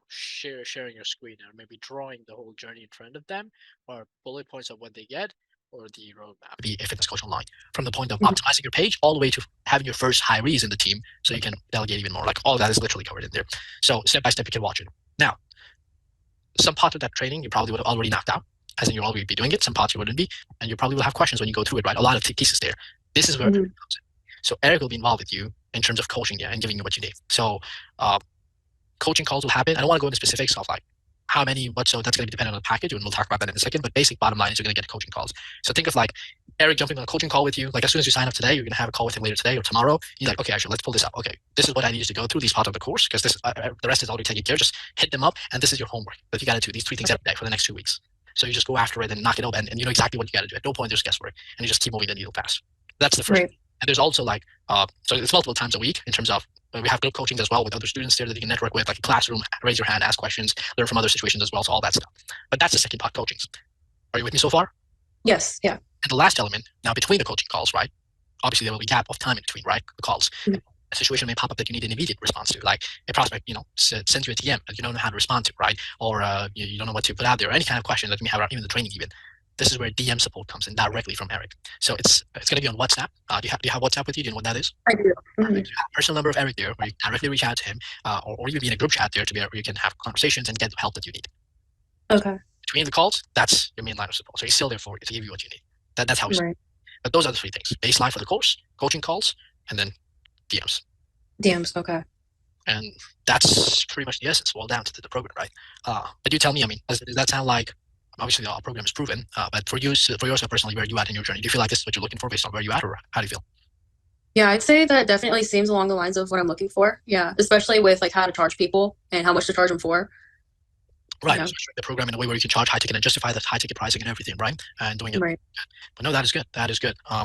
sharing your screen or maybe drawing the whole journey in front of them, or bullet points of what they get, or the roadmap. Be a fitness coach online, from the point of optimizing your page all the way to having your first hirees in the team, so you can delegate even more. Like all of that is literally covered in there. So step by step, you can watch it. Now, some part of that training you probably would have already knocked out, as in you'll already be doing it. Some parts you wouldn't be, and you probably will have questions when you go through it, right? A lot of pieces there. This is where it comes in. So Eric will be involved with you in terms of coaching you and giving you what you need. So coaching calls will happen. I don't want to go into specifics of like how many, what, so that's going to be dependent on the package, and we'll talk about that in a second. But basic bottom line is you're going to get coaching calls. So think of like Eric jumping on a coaching call with you. Like as soon as you sign up today, you're going to have a call with him later today or tomorrow. He's like, okay, actually, let's pull this up. Okay, this is what I need you to go through, these parts of the course, because this the rest is already taken care. Just hit them up, and this is your homework that you got to do these 3 things every day for the next 2 weeks. So you just go after it and knock it over, and you know exactly what you got to do. At no point there's guesswork, and you just keep moving the needle fast. That's the first. Right. And there's also like, so it's multiple times a week in terms of we have group coachings as well with other students there that you can network with, like a classroom, raise your hand, ask questions, learn from other situations as well. So all that stuff. But that's the second part, coachings. Are you with me so far? Yes. Yeah. And the last element, now between the coaching calls, right? Obviously, there will be a gap of time in between, right? The calls. Mhm. A situation may pop up that you need an immediate response to, like a prospect, sends you a DM that you don't know how to respond to, right? Or you don't know what to put out there, or any kind of question that you may have, even the training, even. This is where DM support comes in directly from Eric. So it's going to be on WhatsApp. Do you have WhatsApp with you? Do you know what that is? I do. You have a personal number of Eric there, where you can directly reach out to him, or even be in a group chat there to be where you can have conversations and get the help that you need. Okay. Between the calls, that's your main line of support. So he's still there for you to give you what you need. That's how we. Right. But those are the 3 things: baseline for the course, coaching calls, and then DMs. DMs. Okay. And that's pretty much the essence, boiled down to the program, right? But you tell me, I mean, does that sound like, obviously our program is proven, but for yourself personally, where are you at in your journey? Do you feel like this is what you're looking for based on where you at, or how do you feel? Yeah, I'd say that definitely seems along the lines of what I'm looking for. Yeah, especially with like how to charge people and how much to charge them for. Right, Yeah. so the program in a way where you can charge high ticket and justify that high ticket pricing and everything, right? And doing it. Right. But no, that is good. That is good. I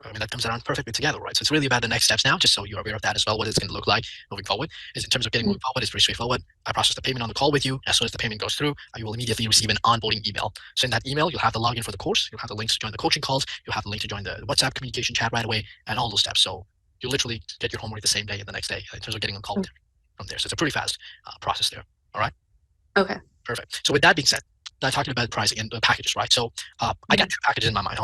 mean, that comes around perfectly together, right? So it's really about the next steps now, just so you're aware of that as well, what it's going to look like moving forward. Is in terms of getting moving forward, it's very straightforward. I process the payment on the call with you. As soon as the payment goes through, you will immediately receive an onboarding email. So in that email, you'll have the login for the course, you'll have the links to join the coaching calls, you'll have the link to join the WhatsApp communication chat right away, and all those steps. So you literally get your homework the same day and the next day in terms of getting on call with from there. So it's a pretty fast process there. All right. Okay. Perfect. So with that being said, I talked about pricing and the packages, right? So I got 2 packages in my mind.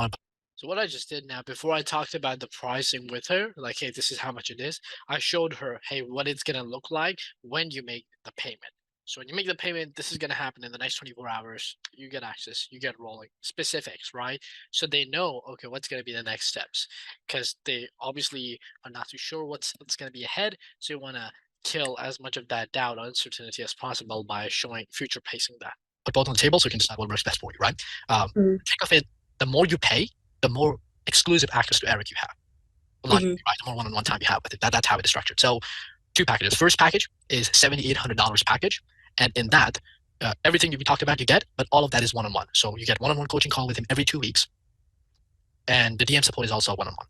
So what I just did now, before I talked about the pricing with her, like, hey, this is how much it is, I showed her, hey, what it's gonna look like when you make the payment. So when you make the payment, this is gonna happen in the next 24 hours. You get access, you get rolling specifics, right? So they know, okay, what's gonna be the next steps, because they obviously are not too sure what's gonna be ahead. So you wanna kill as much of that doubt or uncertainty as possible by showing future pacing that. Put both on the table so you can decide what works best for you, right? Think of it, the more you pay, the more exclusive access to Eric you have. Like, Mm-hmm. right, the more one-on-one time you have with it. That's how it is structured. So 2 packages. First package is $7,800 package. And in that, everything we talked about, you get, but all of that is one-on-one. So you get one-on-one coaching call with him every 2 weeks. And the DM support is also one-on-one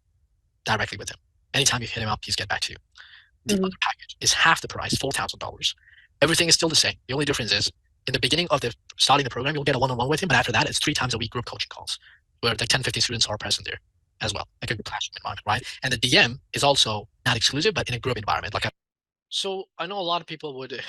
directly with him. Anytime you hit him up, he's get back to you. The Mm-hmm. other package is half the price, $4,000. Everything is still the same. The only difference is in the beginning of the starting the program, you'll get a one-on-one with him, but after that, it's 3 times a week group coaching calls where like 10, 50 students are present there as well, like a classroom environment, right? And the DM is also not exclusive, but in a group environment. So I know a lot of people would,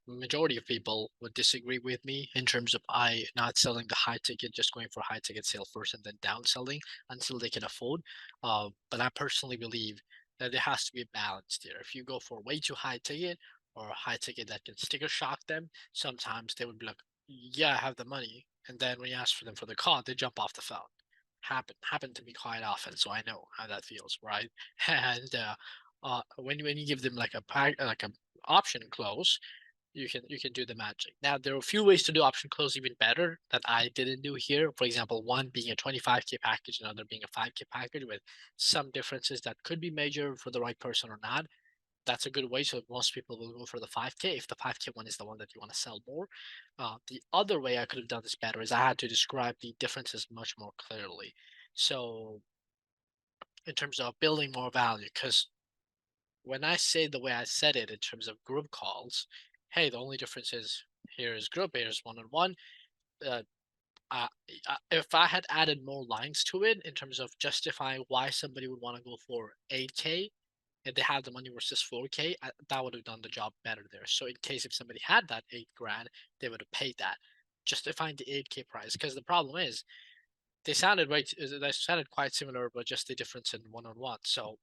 majority of people would disagree with me in terms of I not selling the high ticket, just going for high ticket sale first and then down selling until they can afford. But I personally believe that there has to be a balance there. If you go for way too high ticket or a high ticket that can sticker shock them, sometimes they would be like, "Yeah, I have the money," and then when you ask for them for the card, they jump off the phone. Happened to me quite often, so I know how that feels, right? And when you give them like a pack, like a option close, you can do the magic. Now there are a few ways to do option close even better that I didn't do here. For example, one being a 25K package, another being a 5K package with some differences that could be major for the right person or not. That's a good way. So most people will go for the 5K if the 5K one is the one that you want to sell more. The other way I could have done this better is I had to describe the differences much more clearly. So in terms of building more value, because when I say the way I said it in terms of group calls, hey, the only difference is here is group, here's one on one. Uh, if I had added more lines to it in terms of justifying why somebody would want to go for 8K if they have the money versus 4K, that would have done the job better there. So in case if somebody had that 8 grand, they would have paid that, justifying the 8K price. Because the problem is they sounded quite similar, but just the difference in one on one. So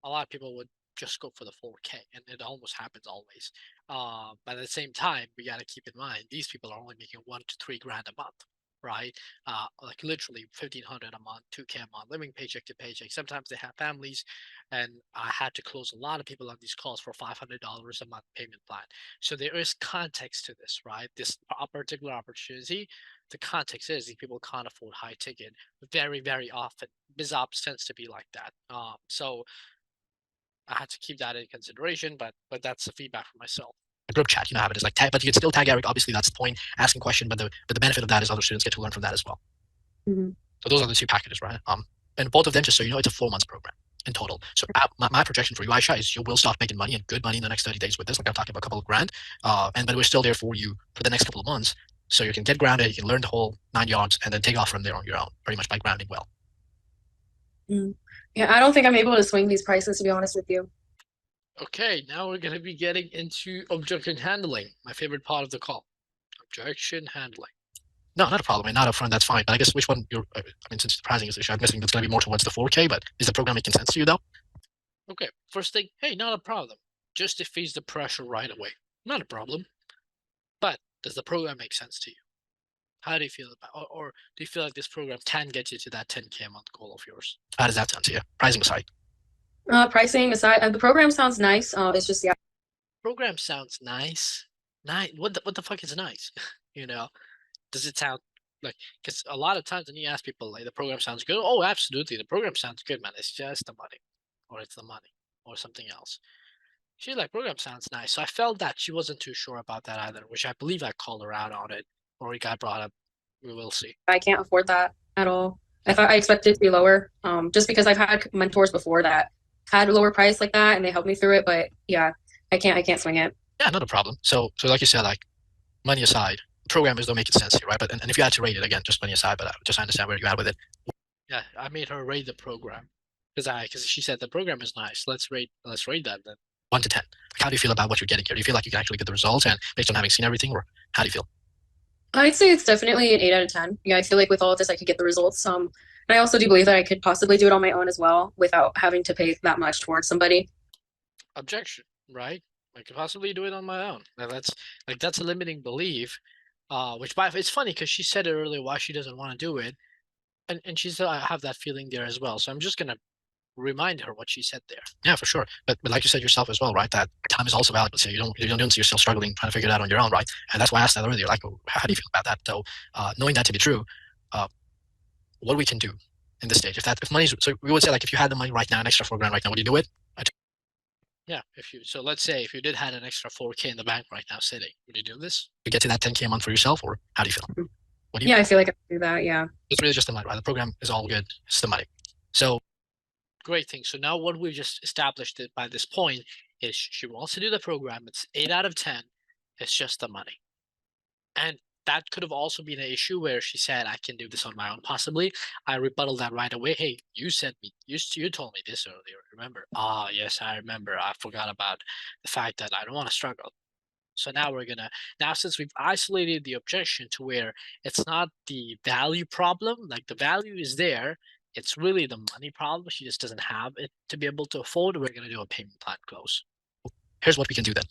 a lot of people would just go for the 4K, and it almost happens always. But at the same time, we got to keep in mind these people are only making 1 to 3 grand a month. right? Like literally 1,500 a month, 2K a month, living paycheck to paycheck. Sometimes they have families, and I had to close a lot of people on these calls for $500 a month payment plan. So there is context to this, right? This particular opportunity, the context is these people can't afford high ticket very, very often. BizOps tends to be like that. So I had to keep that in consideration, but that's the feedback for myself. A group chat, you know how it is like tag, but you can still tag Eric. Obviously, that's the point, asking question. But the benefit of that is other students get to learn from that as well. Mm-hmm. So those are the two packages, right? And both of them, just so you know, it's a 4 months program in total. So my projection for you, Aisha, is you will start making money and good money in the next 30 days with this. Like I'm talking about a couple of grand, but we're still there for you for the next couple of months, so you can get grounded, you can learn the whole 9 yards, and then take off from there on your own, pretty much by grounding well. Mm. Yeah, I don't think I'm able to swing these prices, to be honest with you. Okay, now we're going to be getting into objection handling, my favorite part of the call. Objection handling. No, not a problem. And not upfront, that's fine. But I guess which one you're, I mean, since the pricing is the issue, I'm guessing it's going to be more towards the 4K, but is the program making sense to you though? Okay, first thing, hey, not a problem. Just defeats the pressure right away. Not a problem. But does the program make sense to you? How do you feel about, or do you feel like this program can get you to that 10K a month goal of yours? How does that sound to you? Pricing aside. Pricing aside, the program sounds nice. It's just yeah, Program sounds nice. Nice. What the fuck is nice? you know, does it sound like? Because a lot of times when you ask people, like the program sounds good. Oh, absolutely, the program sounds good, man. It's just the money, or it's the money, or something else. She's like, program sounds nice. So I felt that she wasn't too sure about that either, which I believe I called her out on it, or it got brought up. We will see. I can't afford that at all. I expected it to be lower, just because I've had mentors before that had a lower price like that, and they helped me through it. But yeah, I can't swing it. Yeah, not a problem. So like you said, like money aside, the program is don't make it sense here, right? But and if you had to rate it again, just money aside, but just understand where you're at with it. Yeah, I made her rate the program because she said the program is nice. Let's rate that then. 1 to 10. Like, how do you feel about what you're getting here? Do you feel like you can actually get the results and based on having seen everything, or how do you feel? I'd say it's definitely an 8 out of 10. Yeah, I feel like with all of this, I could get the results. And I also do believe that I could possibly do it on my own as well without having to pay that much towards somebody. Objection, right? I could possibly do it on my own. Now that's a limiting belief. Which by it's funny because she said it earlier why she doesn't want to do it, and she said I have that feeling there as well. So I'm just gonna remind her what she said there. Yeah, for sure. But like you said yourself as well, right? That time is also valuable. So you don't see yourself struggling trying to figure it out on your own, right? And that's why I asked that earlier. Like, how do you feel about that? So, knowing that to be true, uh, what we can do in this stage, if money's so we would say like if you had the money right now, an extra 4 grand right now, would you do it? Yeah, if you so let's say if you did had an extra 4K in the bank right now sitting, would you do this? To get to that 10K a month for yourself, or how do you feel? What do you? Yeah, I feel like I can do that. Yeah. It's really just the money, right? The program is all good. It's the money. So great thing. So now what we've just established it by this point is she wants to do the program. It's 8 out of 10. It's just the money. And that could have also been an issue where she said, I can do this on my own, possibly. I rebutted that right away. Hey, you said me, you told me this earlier. Remember? Ah, yes, I remember. I forgot about the fact that I don't want to struggle. So now now since we've isolated the objection to where it's not the value problem, like the value is there, it's really the money problem. She just doesn't have it to be able to afford. We're going to do a payment plan close. Here's what we can do then,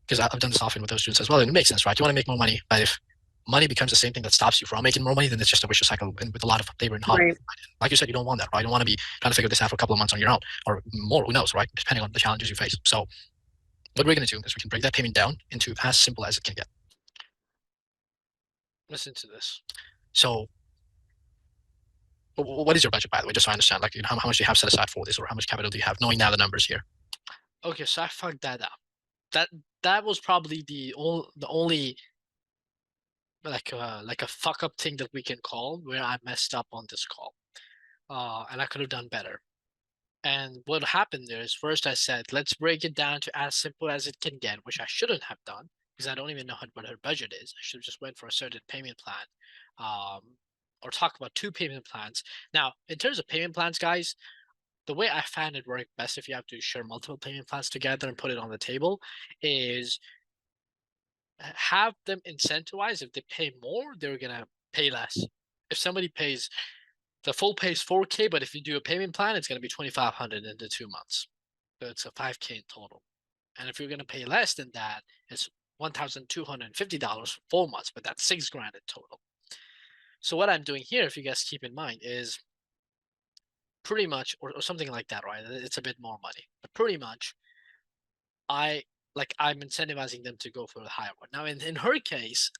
because I've done this often with those students as well, and it makes sense, right? You want to make more money, but if money becomes the same thing that stops you from making more money, then it's just a vicious cycle and with a lot of labor and hard. Right. Like you said, you don't want that, right? You don't want to be trying to figure this out for a couple of months on your own or more, who knows, right? Depending on the challenges you face. So what we're going to do is we can break that payment down into as simple as it can get. Listen to this. So, what is your budget, by the way, just so I understand? Like, how much do you have set aside for this, or how much capital do you have, knowing now the numbers here? Okay, so I fucked that up. That that was probably the only like a fuck up thing that we can call where I messed up on this call. And I could have done better. And what happened there is first I said, let's break it down to as simple as it can get, which I shouldn't have done because I don't even know what her budget is. I should have just went for a certain payment plan, um, or talk about two payment plans. Now, in terms of payment plans, guys, the way I found it work best if you have to share multiple payment plans together and put it on the table is have them incentivize. If they pay more, they're gonna pay less. If somebody pays the full pays 4K, but if you do a payment plan, it's gonna be 2,500 in the 2 months. So it's a 5K in total. And if you're gonna pay less than that, it's $1,250 for 4 months, but that's 6 grand in total. So what I'm doing here, if you guys keep in mind, is pretty much, or something like that, right? It's a bit more money, but pretty much, I I'm incentivizing them to go for the higher one. Now, in her case,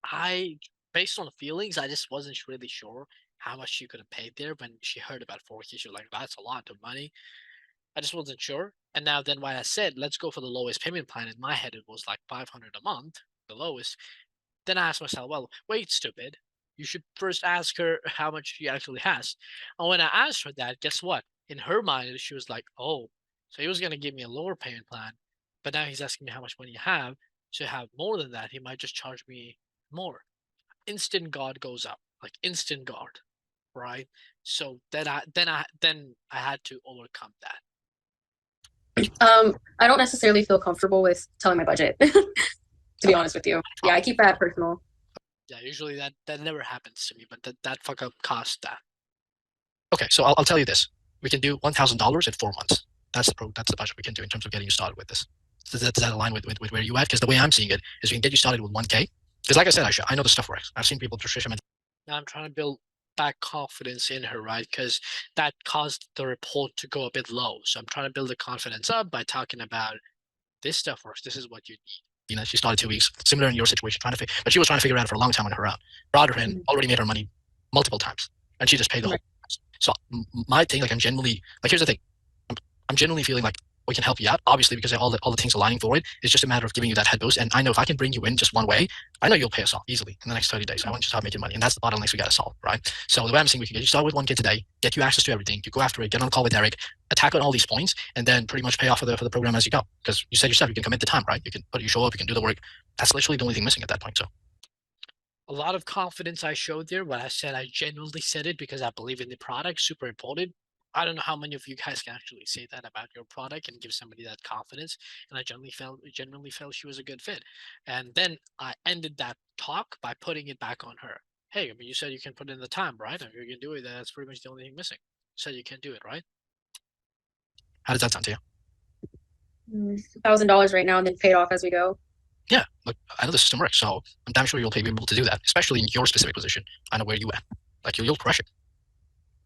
I based on feelings, I just wasn't really sure how much she could have paid there. When she heard about 4K, she was like, "That's a lot of money." I just wasn't sure. And now then, when I said, "Let's go for the lowest payment plan," in my head it was like 500 a month, the lowest. Then I asked myself, well, wait, stupid. You should first ask her how much she actually has. And when I asked her that, guess what? In her mind, she was like, oh, so he was going to give me a lower payment plan, but now he's asking me how much money you have. So have more than that, he might just charge me more. Instant guard goes up, like instant guard, right? So then I had to overcome that. I don't necessarily feel comfortable with telling my budget, to be Okay, honest with you. Yeah, I problem. keep that personal. Yeah, usually that never happens to me, but that fuck up cost that. Okay, so I'll tell you this: we can do $1,000 in 4 months. That's the budget we can do in terms of getting you started with this. Does that align with where you at? Because the way I'm seeing it is we can get you started with 1K. Because like I said, I know the stuff works. I've seen people Patricia. Now I'm trying to build back confidence in her, right? Because that caused the report to go a bit low. So I'm trying to build the confidence up by talking about this stuff works. This is what you need. You know, she started 2 weeks, similar in your situation, but she was trying to figure it out for a long time on her own. Brought her in, Mhm. already made her money multiple times, and she just paid the whole. Right. So my thing, like I'm genuinely, like here's the thing, I'm genuinely feeling like we can help you out. Obviously, because all the things aligning for it, it's just a matter of giving you that head boost. And I know if I can bring you in just one way, I know you'll pay us off easily in the next 30 days. I want you to start making money, and that's the bottlenecks we got to solve, right? So the way I'm saying, we can get you started with 1K today, get you access to everything. You go after it, get on a call with Eric, attack on all these points, and then pretty much pay off for the program as you go. Because you said yourself, you can commit the time, right? You show up, you can do the work. That's literally the only thing missing at that point. So a lot of confidence I showed there. When I said I genuinely said it because I believe in the product, super important. I don't know how many of you guys can actually say that about your product and give somebody that confidence. And I genuinely felt she was a good fit. And then I ended that talk by putting it back on her. Hey, I mean, you said you can put in the time, right? If you can do it, that's pretty much the only thing missing. You said you can do it, right? How does that sound to you? $1,000 right now and then paid off as we go. Yeah, look, I know the system works, so I'm damn sure you'll be able to do that, especially in your specific position. I know where you at. Like you'll crush it.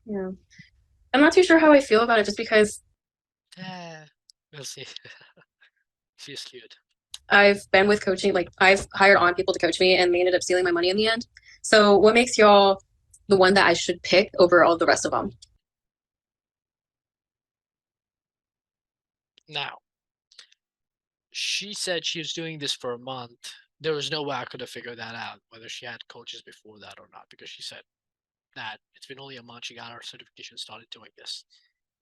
Yeah. I'm not too sure how I feel about it just because Yeah, we'll see. She's cute. I've been with coaching, like I've hired on people to coach me and they ended up stealing my money in the end. So what makes y'all the one that I should pick over all the rest of them? Now, she said she was doing this for a month. There was no way I could have figured that out, whether she had coaches before that or not, because she said that it's been only a month she got her certification, started doing this.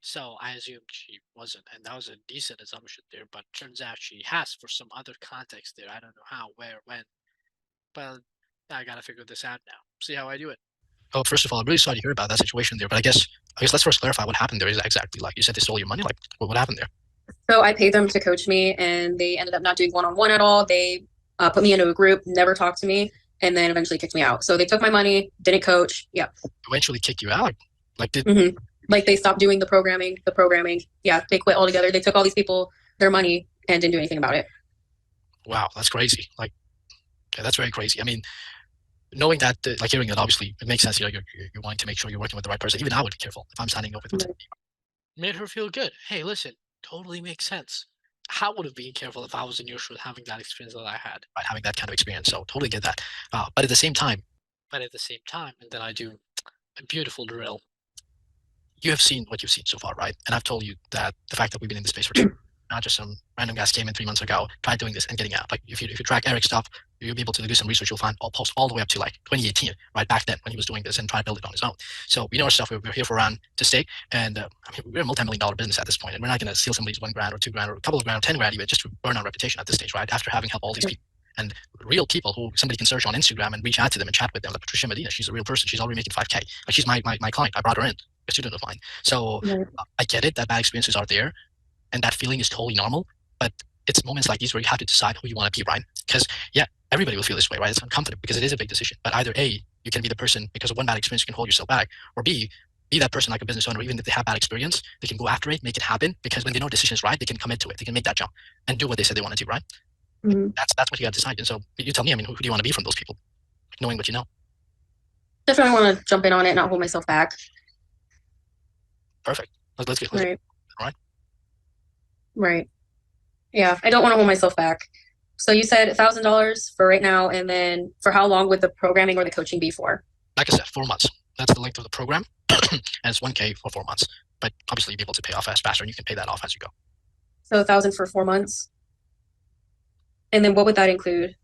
So I assumed she wasn't, and that was a decent assumption there. But turns out she has for some other context there. I don't know how, where, when, but I gotta figure this out now. See how I do it. Oh, first of all, I'm really sorry to hear about that situation there. But I guess let's first clarify what happened there. Is exactly like you said they stole your money. Like what happened there? So I paid them to coach me and they ended up not doing one-on-one at all. They put me into a group, never talked to me, and then eventually kicked me out. So they took my money, didn't coach. Yeah. Eventually kick you out. Like did Like they stopped doing the programming. The programming. Yeah, they quit altogether. They took all these people their money and didn't do anything about it. Wow, that's crazy. Like yeah, that's very crazy. I mean, knowing that, like hearing that, obviously it makes sense. You know, you're wanting to make sure you're working with the right person. Even I would be careful if I'm signing up with. Right. Made her feel good. Hey, listen, totally makes sense. I would have been careful if I was in your shoes having that experience that I had. Right, having that kind of experience. So totally get that. But at the same time, and then I do a beautiful drill. You have seen what you've seen so far, right? And I've told you that the fact that we've been in this space for not just some random guys came in 3 months ago, tried doing this and getting out. Like if you track Eric's stuff, you'll be able to do some research. You'll find all posts all the way up to like 2018, right back then when he was doing this and trying to build it on his own. So we know our stuff. We're here for around to stay, and I mean we're a multi-million-dollar business at this point, and we're not going to steal somebody's $1 grand or $2 grand or a couple of grand or 10 grand even just to burn our reputation at this stage, right? After having helped all these people. And real people who somebody can search on Instagram and reach out to them and chat with them. Like Patricia Medina, she's a real person. She's already making 5K. Like she's my client. I brought her in, a student of mine. So Right. I get it that bad experiences are there, and that feeling is totally normal. But it's moments like these where you have to decide who you want to be, right? Because yeah, everybody will feel this way, right? It's uncomfortable because it is a big decision. But either A, you can be the person because of one bad experience you can hold yourself back, or B, be that person like a business owner. Even if they have bad experience, they can go after it, make it happen. Because when they know a decision is right, they can commit to it. They can make that jump and do what they said they want to do, right? Mhm. That's what you got to decide. And so you tell me, I mean, who do you want to be from those people, knowing what you know? Definitely want to jump in on it, not hold myself back. Perfect. Let's get Right. all right. Right. Yeah, I don't want to hold myself back. So you said $1,000 for right now, and then for how long would the programming or the coaching be for? Like I said, 4 months. That's the length of the program, and it's 1K for 4 months. But obviously, you'll be able to pay off as faster, and you can pay that off as you go. So 1,000 for 4 months, and then what would that include?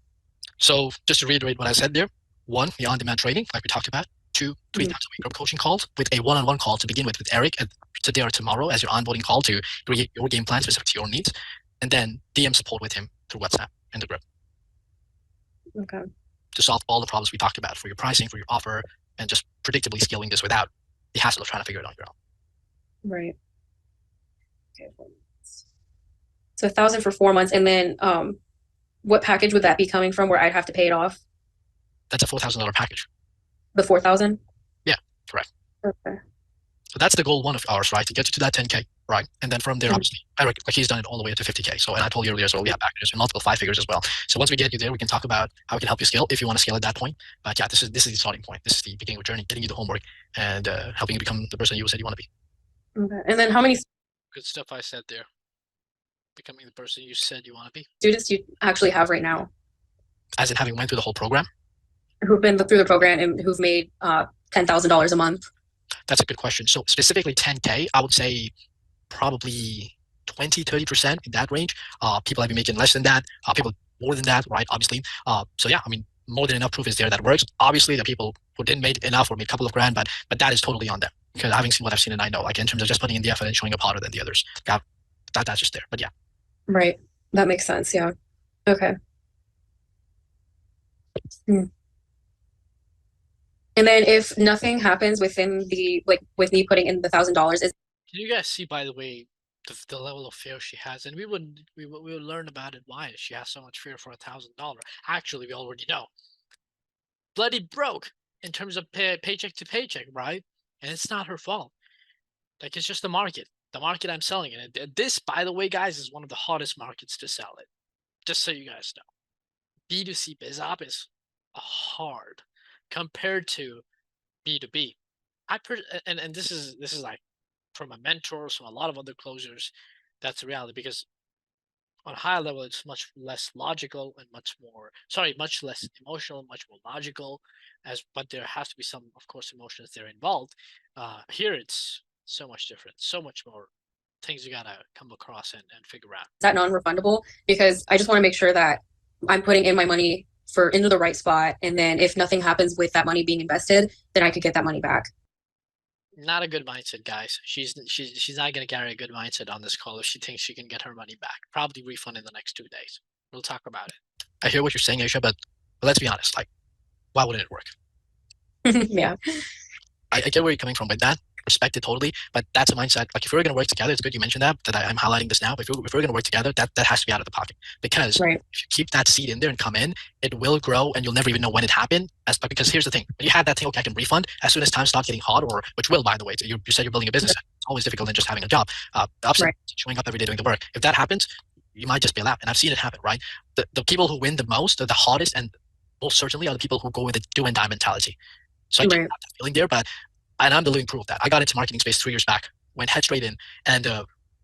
So just to reiterate what I said there, one, the on-demand trading, like we talked about. Two, three Mhm. times a week group coaching calls with a one-on-one call to begin with Eric today or tomorrow as your onboarding call to create your game plan specific to your needs, and then DM support with him through WhatsApp in the group Okay. to solve all the problems we talked about for your pricing, for your offer, and just predictably scaling this without the hassle of trying to figure it out on your own. Right. Okay. 4 months. So 1,000 for 4 months, and then what package would that be coming from where I'd have to pay it off? That's a $4,000 package. The 4,000? Yeah, correct. Okay. So that's the goal one of ours, right? To get you to that 10K, right? And then from there, Mhm. obviously, Eric, like he's done it all the way to 50K. So, and I told you earlier, so we have packages in multiple 5 figures as well. So once we get you there, we can talk about how we can help you scale if you want to scale at that point. But yeah, this is the starting point. This is the beginning of the journey, getting you the homework and helping you become the person you said you want to be. Okay. And then how many Good stuff I said there. Becoming the person you said you want to be, students do you actually have right now as in having went through the whole program. who've been through the program and who've made $10,000 a month? That's a good question. So specifically 10K, I would say probably 20-30% in that range. People have been making less than that, people more than that, right? Obviously. So yeah, I mean, more than enough proof is there that works. Obviously, the people who didn't make enough or made a couple of grand, but that is totally on them because having seen what I've seen and I know, like in terms of just putting in the effort and showing up harder than the others, that's just there. But yeah, Right. That makes sense. Yeah. Okay. Hmm. And then if nothing happens within the like with me putting in the $1,000, is can you guys see, by the way, the level of fear she has, and we would learn about it why she has so much fear for $1,000. Actually, we already know bloody broke in terms of paycheck to paycheck, right? And it's not her fault. Like it's just the market. The market I'm selling it. And this, by the way, guys, is one of the hottest markets to sell it. Just so you guys know, B2C biz op is hard compared to B2B. And this is like from my mentors, from a lot of other closers. That's the reality because on a higher level, it's much less logical and much less emotional, much more logical. But there has to be some, of course, emotions that are involved. Here, it's so much different, so much more things you gotta come across and figure out. that non-refundable? Because I just want to make sure that I'm putting in my money for into the right spot, and then if nothing happens with that money being invested, then I could get that money back. Not a good mindset, guys. She's not gonna carry a good mindset on this call if she thinks she can get her money back. Probably refund in the next 2 days. We'll talk about it. I hear what you're saying, Aisha, but let's be honest. Like, why wouldn't it work? Yeah. I get where you're coming from with that. Respect it totally, but that's a mindset. Like if we're going to work together, it's good you mentioned that. I'm highlighting this now. But if we're going to work together, that has to be out of the pocket because Right. if you keep that seed in there and come in, it will grow, and you'll never even know when it happened. Because here's the thing: when you had that thing, okay, I can refund as soon as times start getting hot, or which will, by the way, you said you're building a business. It's always difficult than just having a job. The upside, Right. showing up every day doing the work. If that happens, you might just bail out, and I've seen it happen. Right, the people who win the most, the hardest, and most certainly are the people who go with the do and die mentality. So I get Right. that feeling there, but and I'm the living proof of that. I got into marketing space 3 years back, went head straight in, and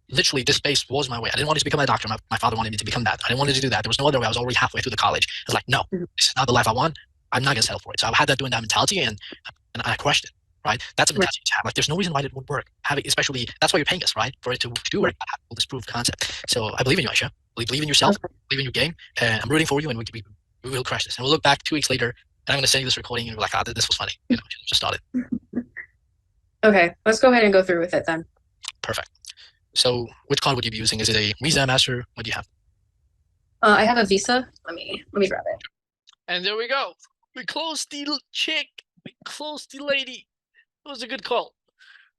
literally this space was my way. I didn't want to become a doctor. My father wanted me to become that. I didn't want to do that. There was no other way. I was already halfway through the college. I was like, no, Mhm. this is not the life I want. I'm not gonna settle for it. So I had that doing that mentality, and I crushed it. Right? That's a Right. mentality to have. Like, there's no reason why it would work. Having, especially, that's why you're paying us, right? For it to do work. Right. Have this proof of concept. So I believe in you, Aisha. Believe in yourself. Okay. Believe in your game. And I'm rooting for you, and we will crush this. And we'll look back 2 weeks later, and I'm gonna send you this recording, and we're like, ah, this was funny. Just started. Okay. Let's go ahead and go through with it then. Perfect. So which card would you be using? Is it a Visa, Master? What do you have? I have a Visa. Let me grab it. And there we go. We closed the chick. We closed the lady. It was a good call.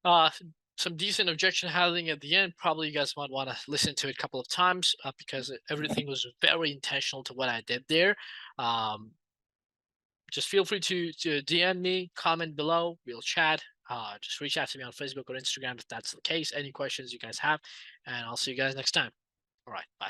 Uh, some decent objection handling at the end. Probably you guys might want to listen to it a couple of times because everything was very intentional to what I did there. Um, just feel free to DM me, comment below. We'll chat. Just reach out to me on Facebook or Instagram if that's the case. Any questions you guys have, and I'll see you guys next time. All right, bye.